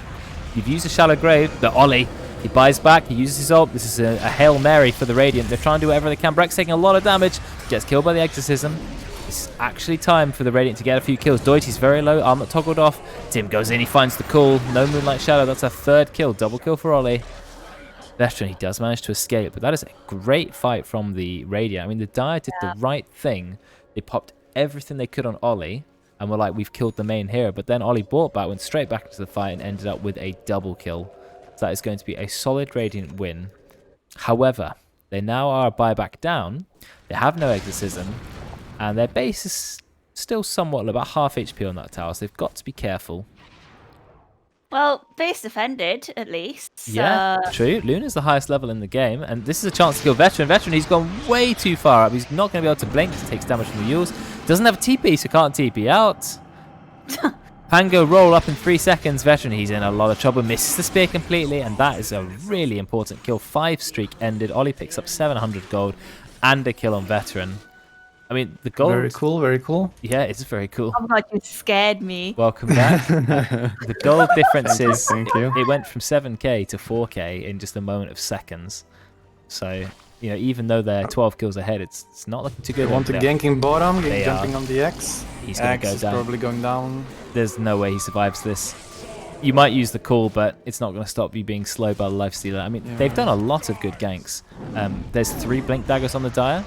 You've used a Shallow Grave, but Ollie, he buys back. He uses his ult. This is a Hail Mary for the Radiant. They're trying to do whatever they can. Brax taking a lot of damage. Gets killed by the Exorcism. It's actually time for the Radiant to get a few kills. Doity's very low. Armor toggled off. Tim goes in. He finds the call. No Moonlight Shadow. That's a third kill. Double kill for Ollie. Veteran, he does manage to escape, but that is a great fight from the Radiant. I mean, the Dire did the right thing. They popped everything they could on Ollie, and were like, we've killed the main hero. But then Ollie bought back, went straight back into the fight, and ended up with a double kill. So that is going to be a solid Radiant win. However, they now are a buyback down. They have no Exorcism, and their base is still somewhat about half HP on that tower, so they've got to be careful. Well, base defended, at least. Yeah, true. Luna's the highest level in the game, and this is a chance to kill Veteran. Veteran, he's gone way too far up. He's not going to be able to blink. He takes damage from the Yules. Doesn't have a TP, so can't TP out. Pango roll up in 3 seconds. Veteran, he's in a lot of trouble. Misses the spear completely, and that is a really important kill. 5 streak ended. Ollie picks up 700 gold and a kill on Veteran. I mean, the gold... Very cool, very cool. Yeah, it's very cool. Oh my god, you scared me. Welcome back. The gold difference is Thank you. it went from 7k to 4k in just a moment of seconds. So, you know, even though they're 12 kills ahead, it's not looking too good. They want to ganking bottom, jumping are. on the X. He's going to go X is down. probably going down. There's no way he survives this. you might use the call, but it's not going to stop you being slowed by the lifestealer. I mean, they've done a lot of good ganks. There's 3 blink daggers on the Dire.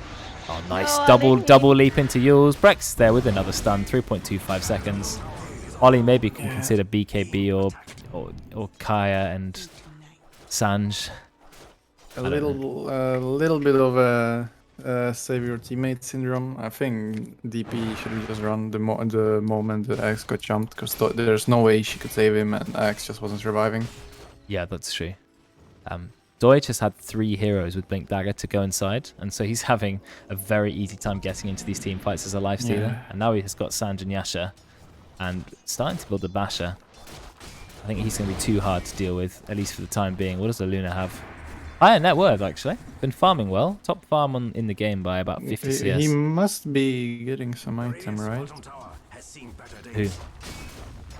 Oh, nice. Double leap into Yules. Brex there with another stun. 3.25 seconds. Ollie maybe can consider BKB or Kaya and Sanj. A little bit of a save your teammate syndrome. I think DP should just run the moment that Axe got jumped, because there's no way she could save him, and Axe just wasn't surviving. Yeah, that's true. Deutsch has had 3 heroes with Blink Dagger to go inside, and so he's having a very easy time getting into these team fights as a lifestealer. Yeah. And now he has got Sanj and Yasha, and starting to build the Basher. I think he's going to be too hard to deal with, at least for the time being. What does the Luna have? Higher net worth, actually. Been farming well. Top farm in the game by about 50 CS. He must be getting some item, right? Who?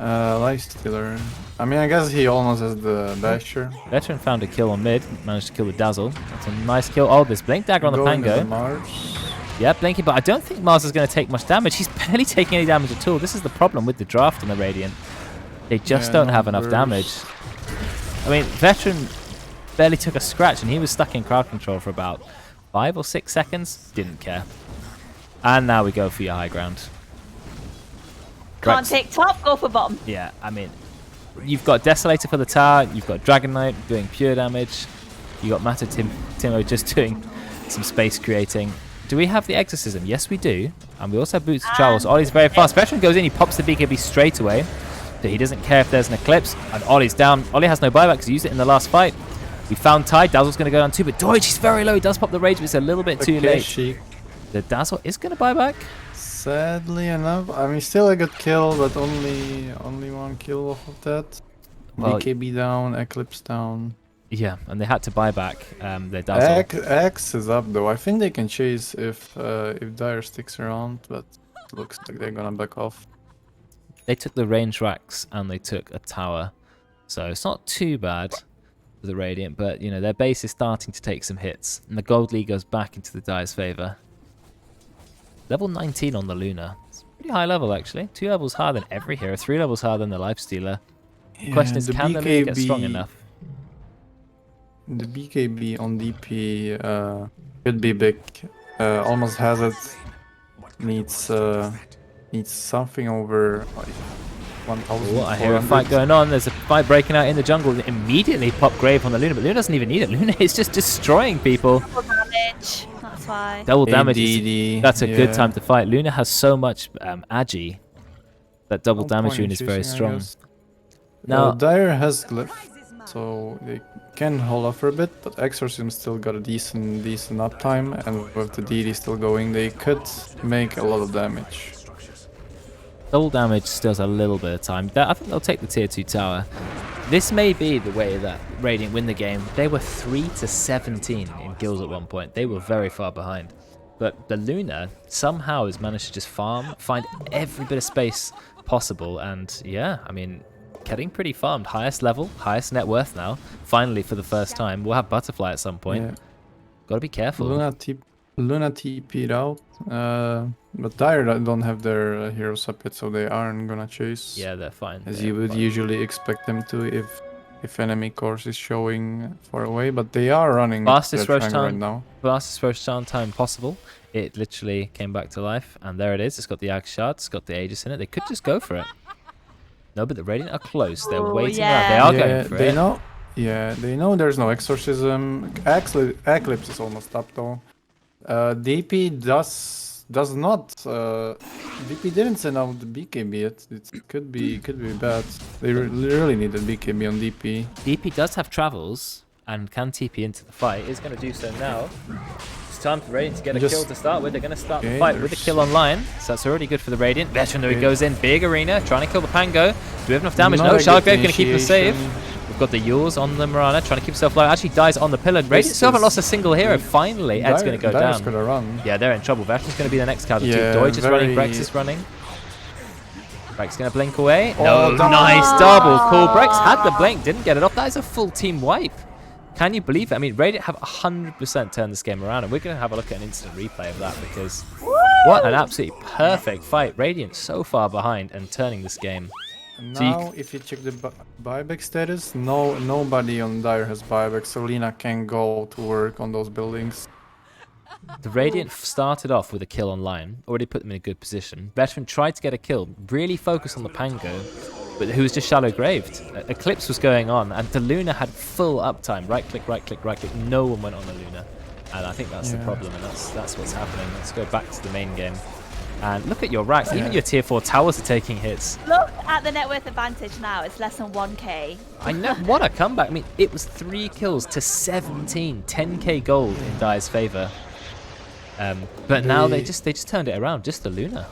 Lifestealer. I mean, I guess he almost has the Basher. Veteran found a kill on mid. Managed to kill the Dazzle. That's a nice kill. Oh, there's Blink Dagger on the Going to Pango. Mars. Yeah, blinking, but I don't think Mars is going to take much damage. He's barely taking any damage at all. This is the problem with the draft on the Radiant. They just don't have enough damage. I mean, Veteran barely took a scratch, and he was stuck in crowd control for about 5 or 6 seconds. Didn't care. And now we go for your high ground. Can't take top, go for bottom. Yeah, I mean, you've got Desolator for the tower. You've got Dragon Knight doing pure damage. You got Timo just doing some space creating. Do we have the Exorcism? Yes, we do. And we also have Boots of Travels. Ollie's very fast. Veteran goes in, he pops the BKB straight away. So he doesn't care if there's an Eclipse. And Ollie's down. Ollie has no buyback because he used it in the last fight. We found Tide. Dazzle's going to go down too, but Deutsch, he's very low. He does pop the Rage, but it's a little bit too late. The Dazzle is going to buy back. Sadly enough, I mean, still a good kill, but only 1 kill off of that. Well, BKB down, Eclipse down. Yeah, and they had to buy back their Dazzle. X is up though. I think they can chase if Dire sticks around, but it looks like they're gonna back off. They took the range racks and they took a tower, so it's not too bad for the Radiant, but you know their base is starting to take some hits, and the Gold League goes back into the Dire's favor. Level 19 on the Luna. It's pretty high level actually. 2 levels higher than every hero, 3 levels higher than the Lifestealer. The question is, can the Luna get strong enough? The BKB on DP could be big. Almost has it. Needs something over 1,000. Oh, I hear a fight going on. There's a fight breaking out in the jungle. Immediately pop Grave on the Luna, but Luna doesn't even need it. Luna is just destroying people. Double damage. That's why. Double damage. That's a good yeah. time to fight. Luna has so much agi. That double damage rune is very strong. Now, Dire has glyph, so they can hold off for a bit, but Exorcism still got a decent uptime, and with the DD still going, they could make a lot of damage. double damage still has a little bit of time. I think they'll take the tier 2 tower. This may be the way that Radiant win the game. They were 3-17 in kills at one point. They were very far behind. But the Luna somehow has managed to just farm, find every bit of space possible, and yeah, I mean, getting pretty farmed. Highest level, highest net worth now. Finally, for the first time. We'll have Butterfly at some point. Yeah. Gotta be careful. Luna TP'd out, but Dire don't have their heroes up yet, so they aren't gonna chase. Yeah, they're fine. As you would usually expect them to if enemy course is showing far away, but they are running Fastest rush right time now. Fastest rush time possible. It literally came back to life, and there it is. It's got the Axe Shard, it's got the Aegis in it. They could just go for it. No, but the Radiant are close. They're waiting around. They are going for it. They know there's no Exorcism. Eclipse is almost up though. DP does not. DP didn't send out the BKB yet. It could be bad. They really need the BKB on DP. DP does have travels and can TP into the fight. Is going to do so now. It's time for Radiant to get a kill to start with. They're going to start the fight with a kill online, so that's already good for the Radiant. Veteran though, he goes in, big arena, trying to kill the Pango. Do we have enough damage? No, Shardgrave going to keep him safe. We've got the Yules on the Mirana, trying to keep himself alive. Actually dies on the pillar. Radiant still haven't lost a single hero. Finally, Ed's going to go down. Gonna run. Yeah, they're in trouble. Veteran's going to be the next casualty. Yeah, Deutsch is running, Brex is running. Brex going to blink away. No, nice double cool. Brex had the blink, didn't get it off. That is a full team wipe. Can you believe it? I mean, Radiant have 100% turned this game around, and we're going to have a look at an instant replay of that because what an absolutely perfect fight. Radiant so far behind and turning this game. Now, if you check the buyback status, nobody on Dire has buyback, so Lina can go to work on those buildings. The Radiant started off with a kill online, already put them in a good position. Veteran tried to get a kill, really focused on the Pango, but who was just shallow graved. Eclipse was going on, and the Luna had full uptime. Right click, right click, right click. No one went on the Luna, and I think that's the problem, and that's what's happening. Let's go back to the main game. And look at your racks. Even your tier 4 towers are taking hits. Look at the net worth advantage now. It's less than 1k. I know. What a comeback. I mean, it was 3 kills to 17. 10k gold in Dire's favor. But now they just turned it around. Just the Luna.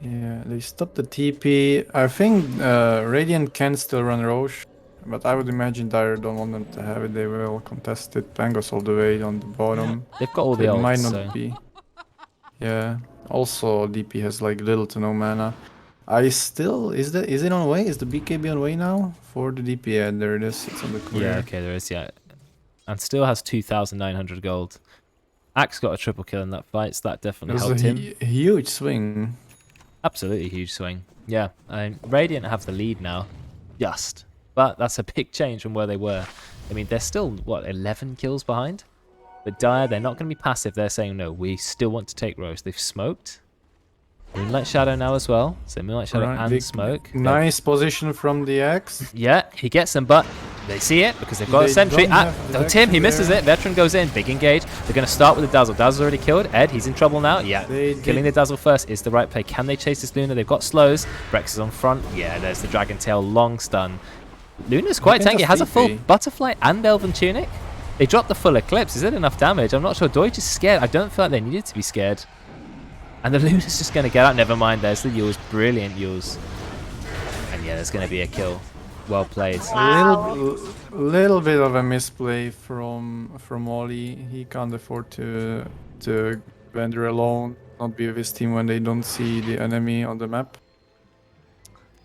Yeah, they stopped the TP. I think Radiant can still run Roche, but I would imagine Dire don't want them to have it. They will contest it. Pangos all the way on the bottom. They've got all the It ults, might not so. be. Yeah. Also, DP has like little to no mana. Is it on way? Is the BKB on way now for the DP? Yeah, there it is. It's on the clear. Yeah, okay, there is, yeah. And still has 2,900 gold. Axe got a triple kill in that fight, so that definitely helped him. A huge swing. Absolutely huge swing. Yeah, Radiant have the lead now, just. But that's a big change from where they were. I mean, they're still, what, 11 kills behind? But Dire, they're not going to be passive. They're saying, no, we still want to take Roche. They've smoked. Moonlight Shadow now as well. So Moonlight Shadow and Smoke. Nice position from the Axe. Yeah, he gets them, but they see it because they've got a sentry. Oh, Tim, he misses it. Veteran goes in. Big engage. They're going to start with the Dazzle. Dazzle's already killed. Ed, he's in trouble now. Yeah, killing the Dazzle first is the right play. Can they chase this Luna? They've got slows. Brex is on front. Yeah, there's the Dragon Tail. Long stun. Luna's quite tanky. It has a full Butterfly and Elven Tunic. They dropped the full Eclipse. Is it enough damage? I'm not sure. Deutsch is scared. I don't feel like they needed to be scared. And the Luna's just going to get out. Never mind. There's the Yules. Brilliant Yules. And yeah, there's going to be a kill. Well played. Wow. Little bit of a misplay from Ollie. He can't afford to wander alone, not be with his team when they don't see the enemy on the map.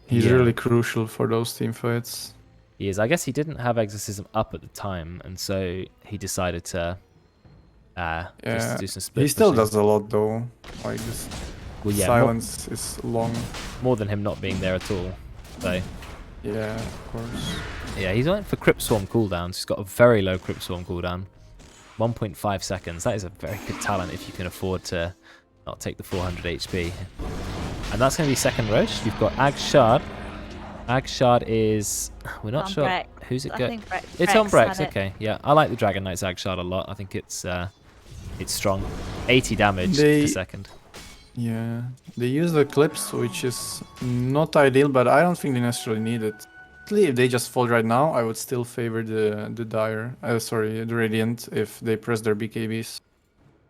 He's really crucial for those team fights. He is. I guess he didn't have Exorcism up at the time, and so he decided to just do some split. He still pushing. does a lot though. Like this silence is long. More than him not being there at all. So yeah, of course. Yeah, he's went for Crypt Swarm cooldowns. He's got a very low Crypt Swarm cooldown. 1.5 seconds. That is a very good talent if you can afford to not take the 400 HP. And that's going to be second Roche. You've got Ag Shard. Ag Shard is... We're not sure Brex. who's it going. It's on Brex, okay. Yeah, I like the Dragon Knight's Ag Shard a lot. I think it's strong. 80 damage per second. Yeah, they use the Eclipse, which is not ideal, but I don't think they necessarily need it. If they just fold right now, I would still favor the Radiant if they press their BKBs.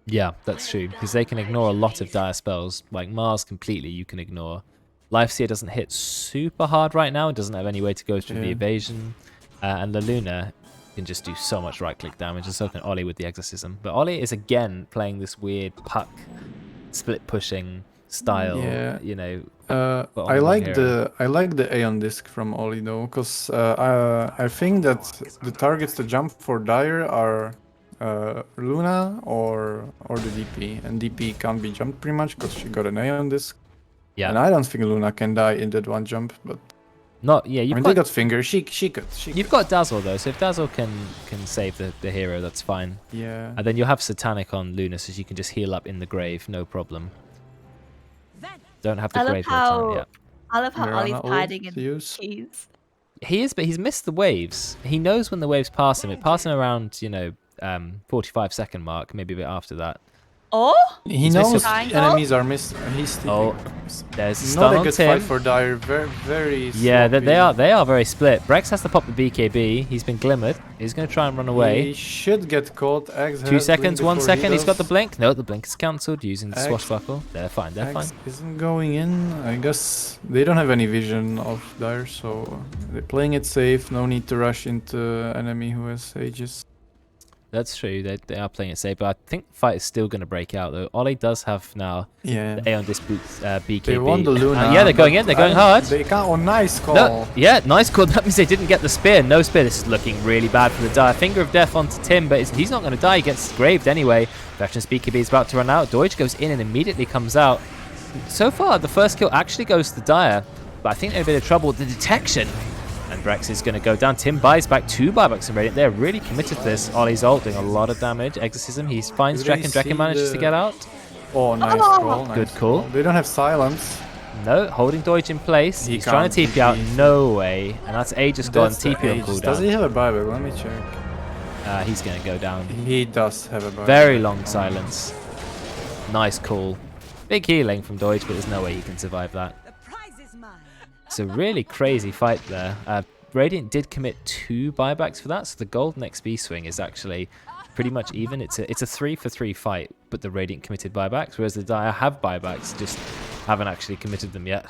Yeah, that's true, because they can ignore a lot of dire spells. Like Mars completely you can ignore. Lifesteal doesn't hit super hard right now. It doesn't have any way to go through the evasion. And the Luna can just do so much right-click damage, and so can Ollie with the Exorcism. But Ollie is again playing this weird puck, split-pushing style, you know. I like the Aeon Disc from Ollie though, because I think that the targets to jump for Dire are Luna or the DP, and DP can't be jumped pretty much because she got an Aeon Disc. Yeah. And I don't think Luna can die in that one jump, but they got Finger. She could. You've got Dazzle though, so if Dazzle can save the hero, that's fine. Yeah. And then you'll have Satanic on Luna, so you can just heal up in the grave, no problem. Don't have the grave time yet. I love how Ollie's hiding in keys. He is, but he's missed the waves. He knows when the waves pass him. It passes him around, 45-second mark, maybe a bit after that. Oh? He knows enemies are missed. He's there's a stun not a good fight for Dire. Very yeah, they are very split. Brex has to pop the BKB. He's been glimmered. He's going to try and run away. He should get caught. 2 seconds, 1 second. He's got the blink. No, the blink is cancelled using the swashbuckle. They're fine. They're fine. Isn't going in. I guess they don't have any vision of Dire, so they're playing it safe. No need to rush into enemy who has Aegis. That's true. They are playing it safe, but I think the fight is still going to break out though. Ollie does have now the Aeon Dispute BKB. They want the Luna. Yeah, they're going in. They're going hard. They can't. Oh, nice call. No, yeah, nice call. That means they didn't get the spear. No spear. This is looking really bad for the Dire. Finger of Death onto Tim, but he's not going to die. He gets graved anyway. Veteran's BKB is about to run out. Deutsch goes in and immediately comes out. So far, the first kill actually goes to Dire. But I think they're in a bit of trouble with the detection. And Brex is going to go down. Tim buys back 2 buybacks in Radiant. They're really committed to this. Ollie's ult doing a lot of damage. Exorcism, he finds Draken. Draken manages to get out. Oh, nice call. Nice Good call. They don't have silence. No, holding Deutsch in place. He's trying to TP out. No way. And that's Aegis gone. TP on cooldown. Does he have a buyback? Let me check. He's going to go down. He does have a buyback. Very long silence. Nice call. Big healing from Deutsch, but there's no way he can survive that. It's a really crazy fight there. Radiant did commit 2 buybacks for that, so the golden XP swing is actually pretty much even. It's a 3-for-3 fight, but the Radiant committed buybacks, whereas the Dire have buybacks, just haven't actually committed them yet.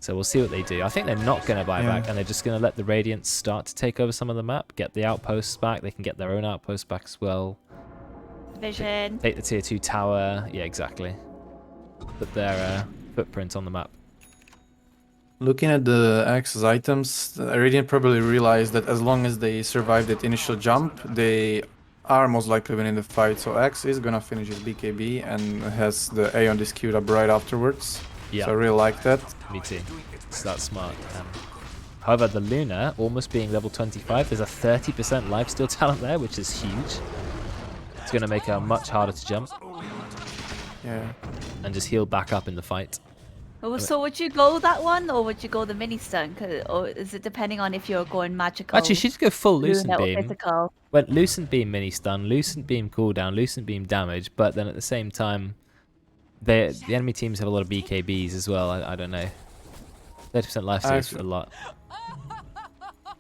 So we'll see what they do. I think they're not going to buy back, and they're just going to let the Radiant start to take over some of the map, get the outposts back. They can get their own outposts back as well. Vision. Take the tier 2 tower. Yeah, exactly. Put their footprint on the map. Looking at the Axe's items, Radiant probably realized that as long as they survive that initial jump, they are most likely winning the fight. So Axe is gonna finish his BKB and has the Aeon Disc queued up right afterwards. Yeah. So I really like that. Me too. So that's smart. However, the Luna, almost being level 25, there's a 30% lifesteal talent there, which is huge. It's going to make her much harder to jump. Yeah. And just heal back up in the fight. Oh, so would you go that one, or would you go the mini stun? Or is it depending on if you're going magical? Actually, she'd go full Lucent Luna or Beam. physical? Went Lucent Beam mini stun, Lucent Beam cooldown, Lucent Beam damage, but then at the same time, the enemy teams have a lot of BKBs as well. I don't know. 30% lifesteal is a lot.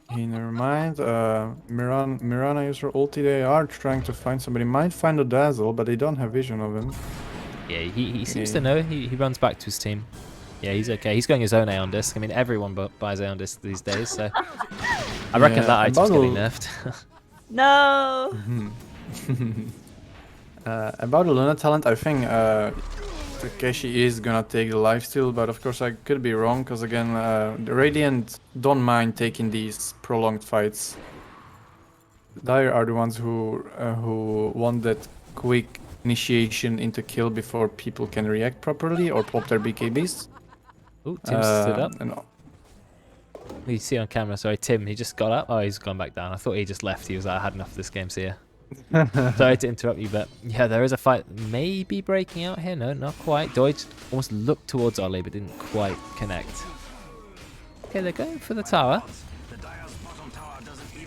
Hey, never mind. Mirana uses her ulti. They are trying to find somebody. Might find a Dazzle, but they don't have vision of him. Yeah, he seems to know. He runs back to his team. Yeah, he's okay. He's going his own Aeon Disc. I mean, everyone buys Aeon Disc these days, so I reckon that item's getting nerfed. No. About the Luna talent, I think Takeshi is gonna take the lifesteal, but of course I could be wrong, because again, the Radiant don't mind taking these prolonged fights. Dire are the ones who want that quick initiation into kill before people can react properly or pop their BKBs. Ooh, Tim stood up. And You see on camera, sorry, Tim, he just got up. Oh, he's gone back down. I thought he just left. He was like, I had enough of this game, see ya. Sorry to interrupt you, but yeah, there is a fight maybe breaking out here. No, not quite. Deutsch almost looked towards Ollie, but didn't quite connect. Okay, they're going for the tower.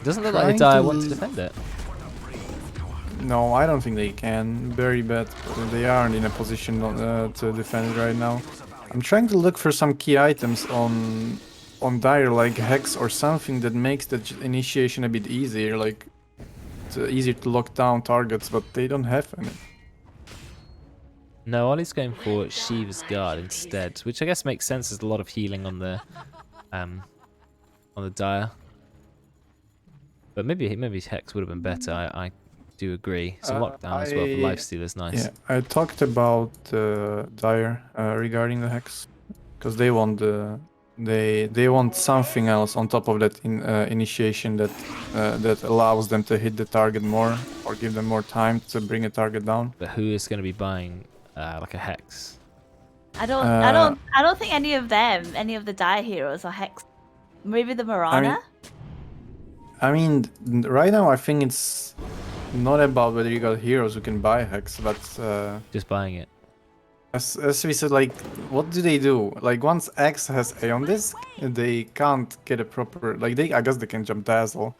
Doesn't look like the Dire want to defend it. no, I don't think they can. Very bad. They aren't in a position to defend it right now. I'm trying to look for some key items on Dire, like Hex or something that makes the initiation a bit easier, like it's easier to lock down targets, but they don't have any. No, Ollie's going for Shiva's Guard instead, which I guess makes sense. There's a lot of healing on the Dire, but maybe Hex would have been better. I do agree. Some lockdown as well for lifesteal is nice. Yeah, I talked about Dire regarding the Hex, because they want they want something else on top of that initiation that allows them to hit the target more or give them more time to bring a target down. But who is going to be buying like a Hex? I don't think any of the Dire heroes are Hex. Maybe the Mirana. I mean, right now I think it's not about whether you got heroes who can buy Hex, but Just buying it. as we said, like, what do? Like, once X has Aeon Disc, they can't get a proper, like, I guess they can jump Dazzle,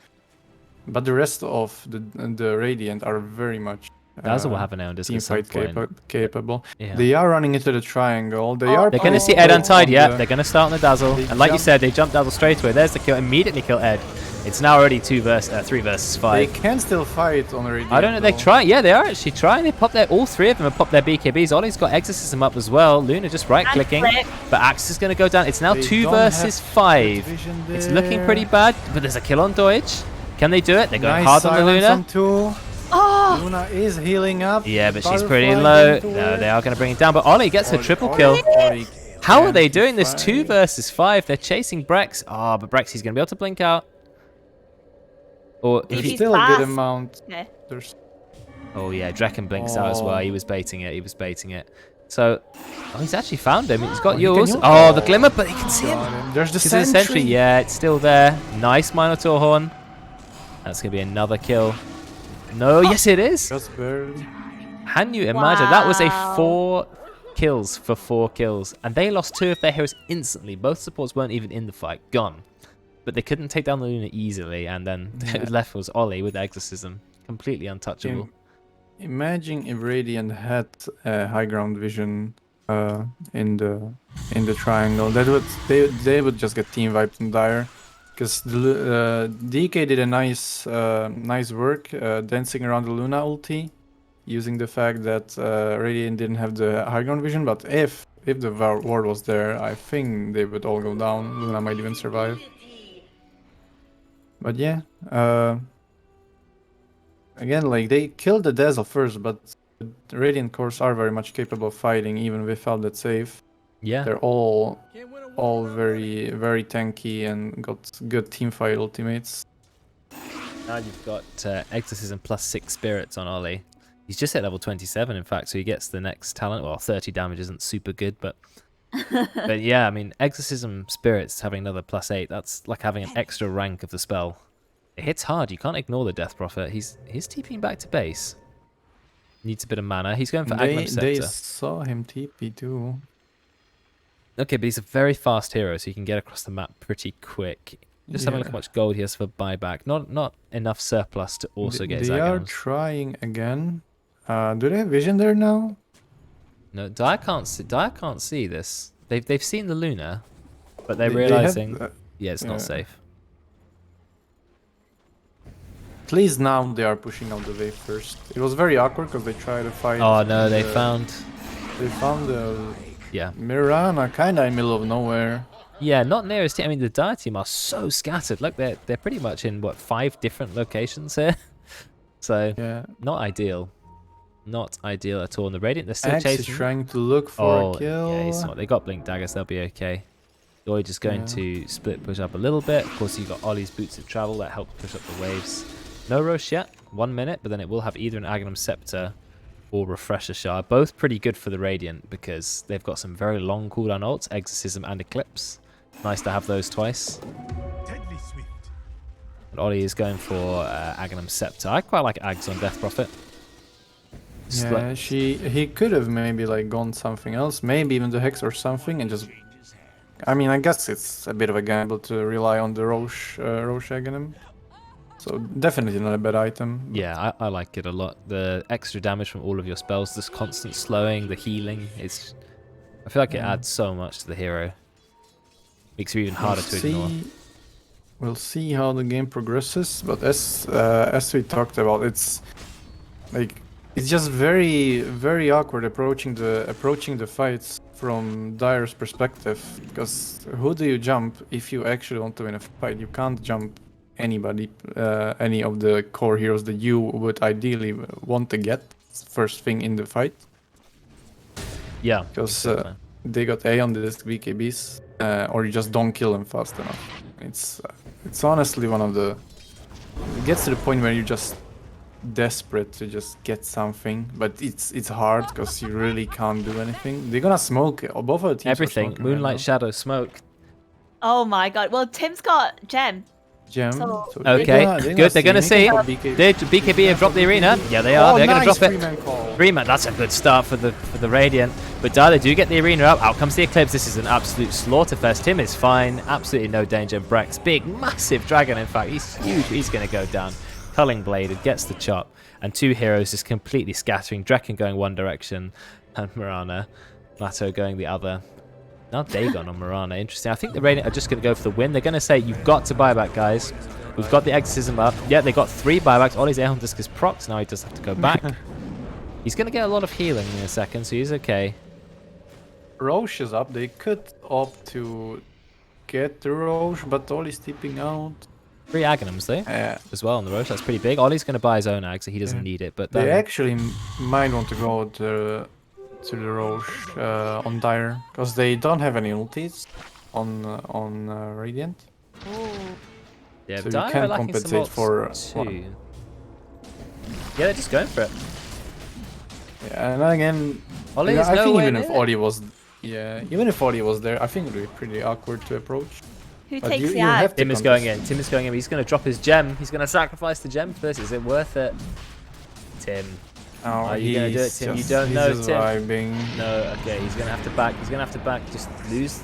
but the rest of the Radiant are very much Dazzle will have an Aeon Disc at some point. capable. Yeah. They are running into the triangle. They're going to see Ed untied. Yeah, they're going to start on the Dazzle, and like you said, they jump Dazzle straight away. There's the kill. Immediately kill Ed. It's now already 3 versus 5. They can still fight on the Radiant. I don't know. They're trying. Yeah, they are actually trying. They pop all 3 of them have popped their BKBs. Ollie's got Exorcism up as well. Luna just right-clicking, but Axe is going to go down. It's now 2 versus 5. It's looking pretty bad, but there's a kill on Deutsch. Can they do it? They're going hard on the Luna. Oh! Luna is healing up. Yeah, but she's pretty low. No, they are going to bring it down, but Ollie gets a triple kill. How are they doing this? 2 versus 5. They're chasing Brex. Oh, but Brex, he's going to be able to blink out. Or if There's he... still a good amount. Okay. There's... Oh yeah, Draken blinks out as well. He was baiting it. So, oh, he's actually found him. He's got Oh, he can yours. use- Oh, the glimmer, but he can see him. Got him. There's the Is it a sentry. Yeah, it's still there. Nice Minotaur horn. That's gonna be another kill. No, yes it is. Just barely. Can you imagine? That was a Wow. 4 kills for 4 kills, and they lost 2 of their heroes instantly. Both supports weren't even in the fight, gone. But they couldn't take down the Luna easily, and then left was Ollie with Exorcism, completely untouchable. Imagine if Radiant had high ground vision in the triangle. That would they would just get team wiped and dire. Because DK did a nice work dancing around the Luna ulti, using the fact that Radiant didn't have the high ground vision. But if the ward was there, I think they would all go down. Luna might even survive. But yeah, again, like they killed the Dazzle first, but the Radiant cores are very much capable of fighting even without that save. Yeah. They're all very tanky and got good team fight ultimates. Now you've got Exorcism plus 6 spirits on Ollie. He's just at level 27, in fact, so he gets the next talent. Well, 30 damage isn't super good, but yeah, I mean, Exorcism spirits having another plus 8, that's like having an extra rank of the spell. It hits hard. You can't ignore the Death Prophet. He's TPing back to base. Needs a bit of mana. He's going for Agnum Scepter. They saw him TP too. Okay, but he's a very fast hero, so he can get across the map pretty quick. Just having a look Yeah. how much gold he has for buyback. Not enough surplus to also get his They are Agnums. trying again. Do they have vision there now? No, Dire can't see this. They've seen the Luna, but they're They have, realizing yeah, it's yeah. not safe. At least now they are pushing out the wave first. It was very awkward because they tried to fight. Oh no, they the- found They found the yeah. Mirana kind of in the middle of nowhere. Yeah, not near his team. I mean, the Dire team are so scattered. Look, they're pretty much in what 5 different locations here. So Yeah. not ideal. Not ideal at all. And the Radiant, they're still Axe is chasing. trying to look for a kill. yeah, he's smart. They got Blink Daggers, they'll be okay. You're just going to split push up a little bit. Of course, you've got Ollie's Boots of Travel that help push up the waves. No Rosh yet, 1 minute, but then it will have either an Agnum Scepter or Refresher Shard. Both pretty good for the Radiant because they've got some very long cooldown ults, Exorcism and Eclipse. Nice to have those twice. Deadly swift. And Ollie is going for Agnum Scepter. I quite like Ags on Death Prophet. Just Yeah, like- he could have maybe like gone something else, maybe even the Hex or something, and just. I mean, I guess it's a bit of a gamble to rely on the Rosh Aghanim. So definitely not a bad item. Yeah, I like it a lot. The extra damage from all of your spells, this constant slowing, the healing, I feel like it adds so much to the hero. Makes it even harder to ignore. We'll see how the game progresses, but as we talked about, it's just very awkward approaching the fights from Dire's perspective, because who do you jump if you actually want to win a fight? You can't jump anybody, any of the core heroes that you would ideally want to get first thing in the fight, Yeah, because exactly. they got A on this BKBs, or you just don't kill them fast enough. It's honestly one of the. It gets to the point where you're just desperate to just get something, but it's hard because you really can't do anything. They're gonna smoke. Both of the teams are Everything. smoking right Moonlight, now. Shadow, Smoke. Oh my god. Well, Tim's got Gem. Gem. So- So Okay, good, they're gonna see. BKB. Did BKB have dropped the arena? Yeah, they are. They're nice going to drop it. three-man call. 3-man, that's a good start for the Radiant. But Dada do get the arena up. Out comes the Eclipse. This is an absolute slaughterfest. Tim is fine. Absolutely no danger. Brex, big, massive dragon, in fact. He's huge. He's going to go down. Culling Bladed gets the chop. And 2 heroes just completely scattering. Draken going one direction. And Mirana. Mato going the other. Now Dagon on Mirana. Interesting. I think the Radiant are just going to go for the win. They're going to say, you've got to buy back, guys. We've got the Exorcism up. Yeah, they got 3 buybacks. Ollie's Aeon Disc is procs. Now he does have to go back. He's going to get a lot of healing in a second, so he's okay. Roche is up. They could opt to get the Roche, but Ollie's tipping out. 3 Aghanims, though, as well on the Roche. That's pretty big. Ollie's going to buy his own Ag, so he doesn't need it. But They then, actually might want to go to the Roche on Dire, because they don't have any ultis on Radiant. yeah, so you Dire can are lacking some compensate for ults one. too. Yeah, they're just going for it. Yeah, and again, Ollie Yeah, is I think nowhere even if near. Ori was, yeah, even if Ori was there, I think it would be pretty awkward to approach. Who But takes the you ag? have to Tim is going contest. in. Tim is going in. He's going to drop his gem. He's going to sacrifice the gem first. Is it worth it? Tim. Oh, Are you gonna do it, he's Tim? You just- don't he's know, just Tim. vibing. No, okay. He's going to have to back. He's going to have to back. Just lose.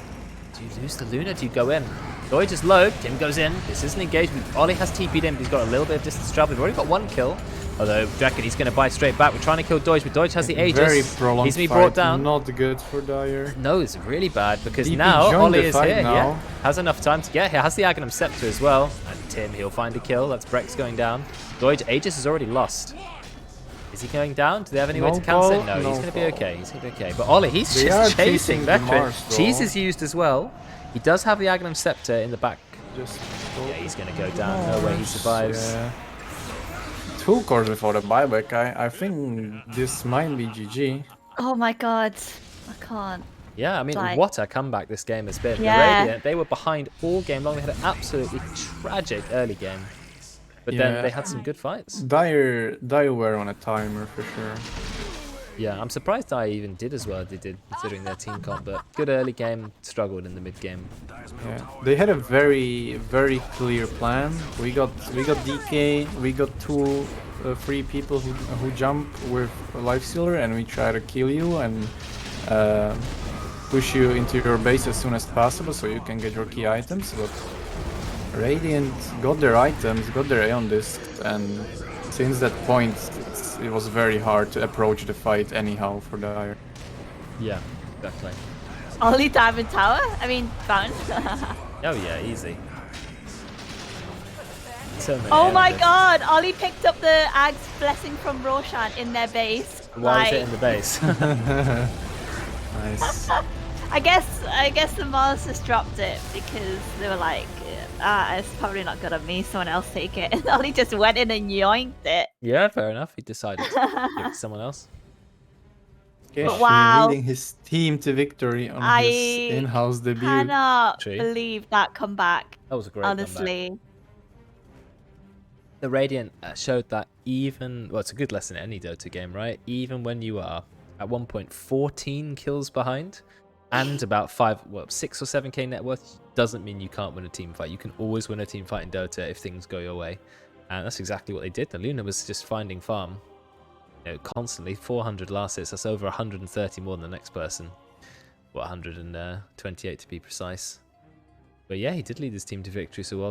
Do you lose the Luna? Do you go in? Doy just low. Tim goes in. This isn't engagement. Ollie has TP'd in, but he's got a little bit of distance to travel. We've already got 1 kill. Although, Draken, he's going to bite straight back. We're trying to kill Doge, but Doge has the Aegis. Very prolonged He's going to be fight, brought down. Not good for Dire. No, it's really bad because DP now joined Ollie the is fight here. now. Yeah, has enough time to get here. Has the Aghanim Scepter as well. And Tim, he'll find a kill. That's Brex going down. Doge, Aegis is already lost. Is he going down? Do they have any way No to cancel it? fall, No, no he's going to be fall. okay. He's going to be okay. But Ollie, he's They just are chasing chasing the Veteran. Mars, though. Cheese is used as well. He does have the Aghanim Scepter in the back. Just Yeah, he's going to go down. No way he survives. Yeah. 2 cores before the buyback. I think this might be GG. Oh my god. I can't. Yeah, I mean, Like- what a comeback this game has been. Yeah. The Radiant, they were behind all game long. They had an absolutely tragic early game. But then Yeah. they had some good fights. Dire were on a timer for sure. Yeah, I'm surprised I even did as well as they did, considering their team comp. But good early game, struggled in the mid game. Yeah, they had a very clear plan. We got DK, we got 3 people who jump with a life stealer, and we try to kill you and push you into your base as soon as possible so you can get your key items. But Radiant got their items, got their Aeon discs, and since that point it was very hard to approach the fight anyhow for Dire. Yeah, exactly. Ollie Diamond Tower? I mean, Fountain. Oh yeah, easy. So many Oh my elements. god! Ollie picked up the Ag's Blessing from Roshan in their base. Why is it in the base? Nice. I guess the Mars just dropped it because they were like, it's probably not good on me, someone else take it. And Ollie just went in and yoinked it. Yeah, fair enough. He decided to give it to someone else. Keshi Wow. leading his team to victory on I his in-house debut. cannot Tree. believe that comeback, That was a great comeback. honestly. The Radiant showed that even, well, it's a good lesson in any Dota game, right? Even when you are at one point 14 kills behind and about 6 or 7k net worth, doesn't mean you can't win a team fight. You can always win a team fight in Dota if things go your way. And that's exactly what they did. The Luna was just finding farm, constantly. 400 last hits, that's over 130 more than the next person. What, 128 to be precise. But yeah, he did lead his team to victory, so well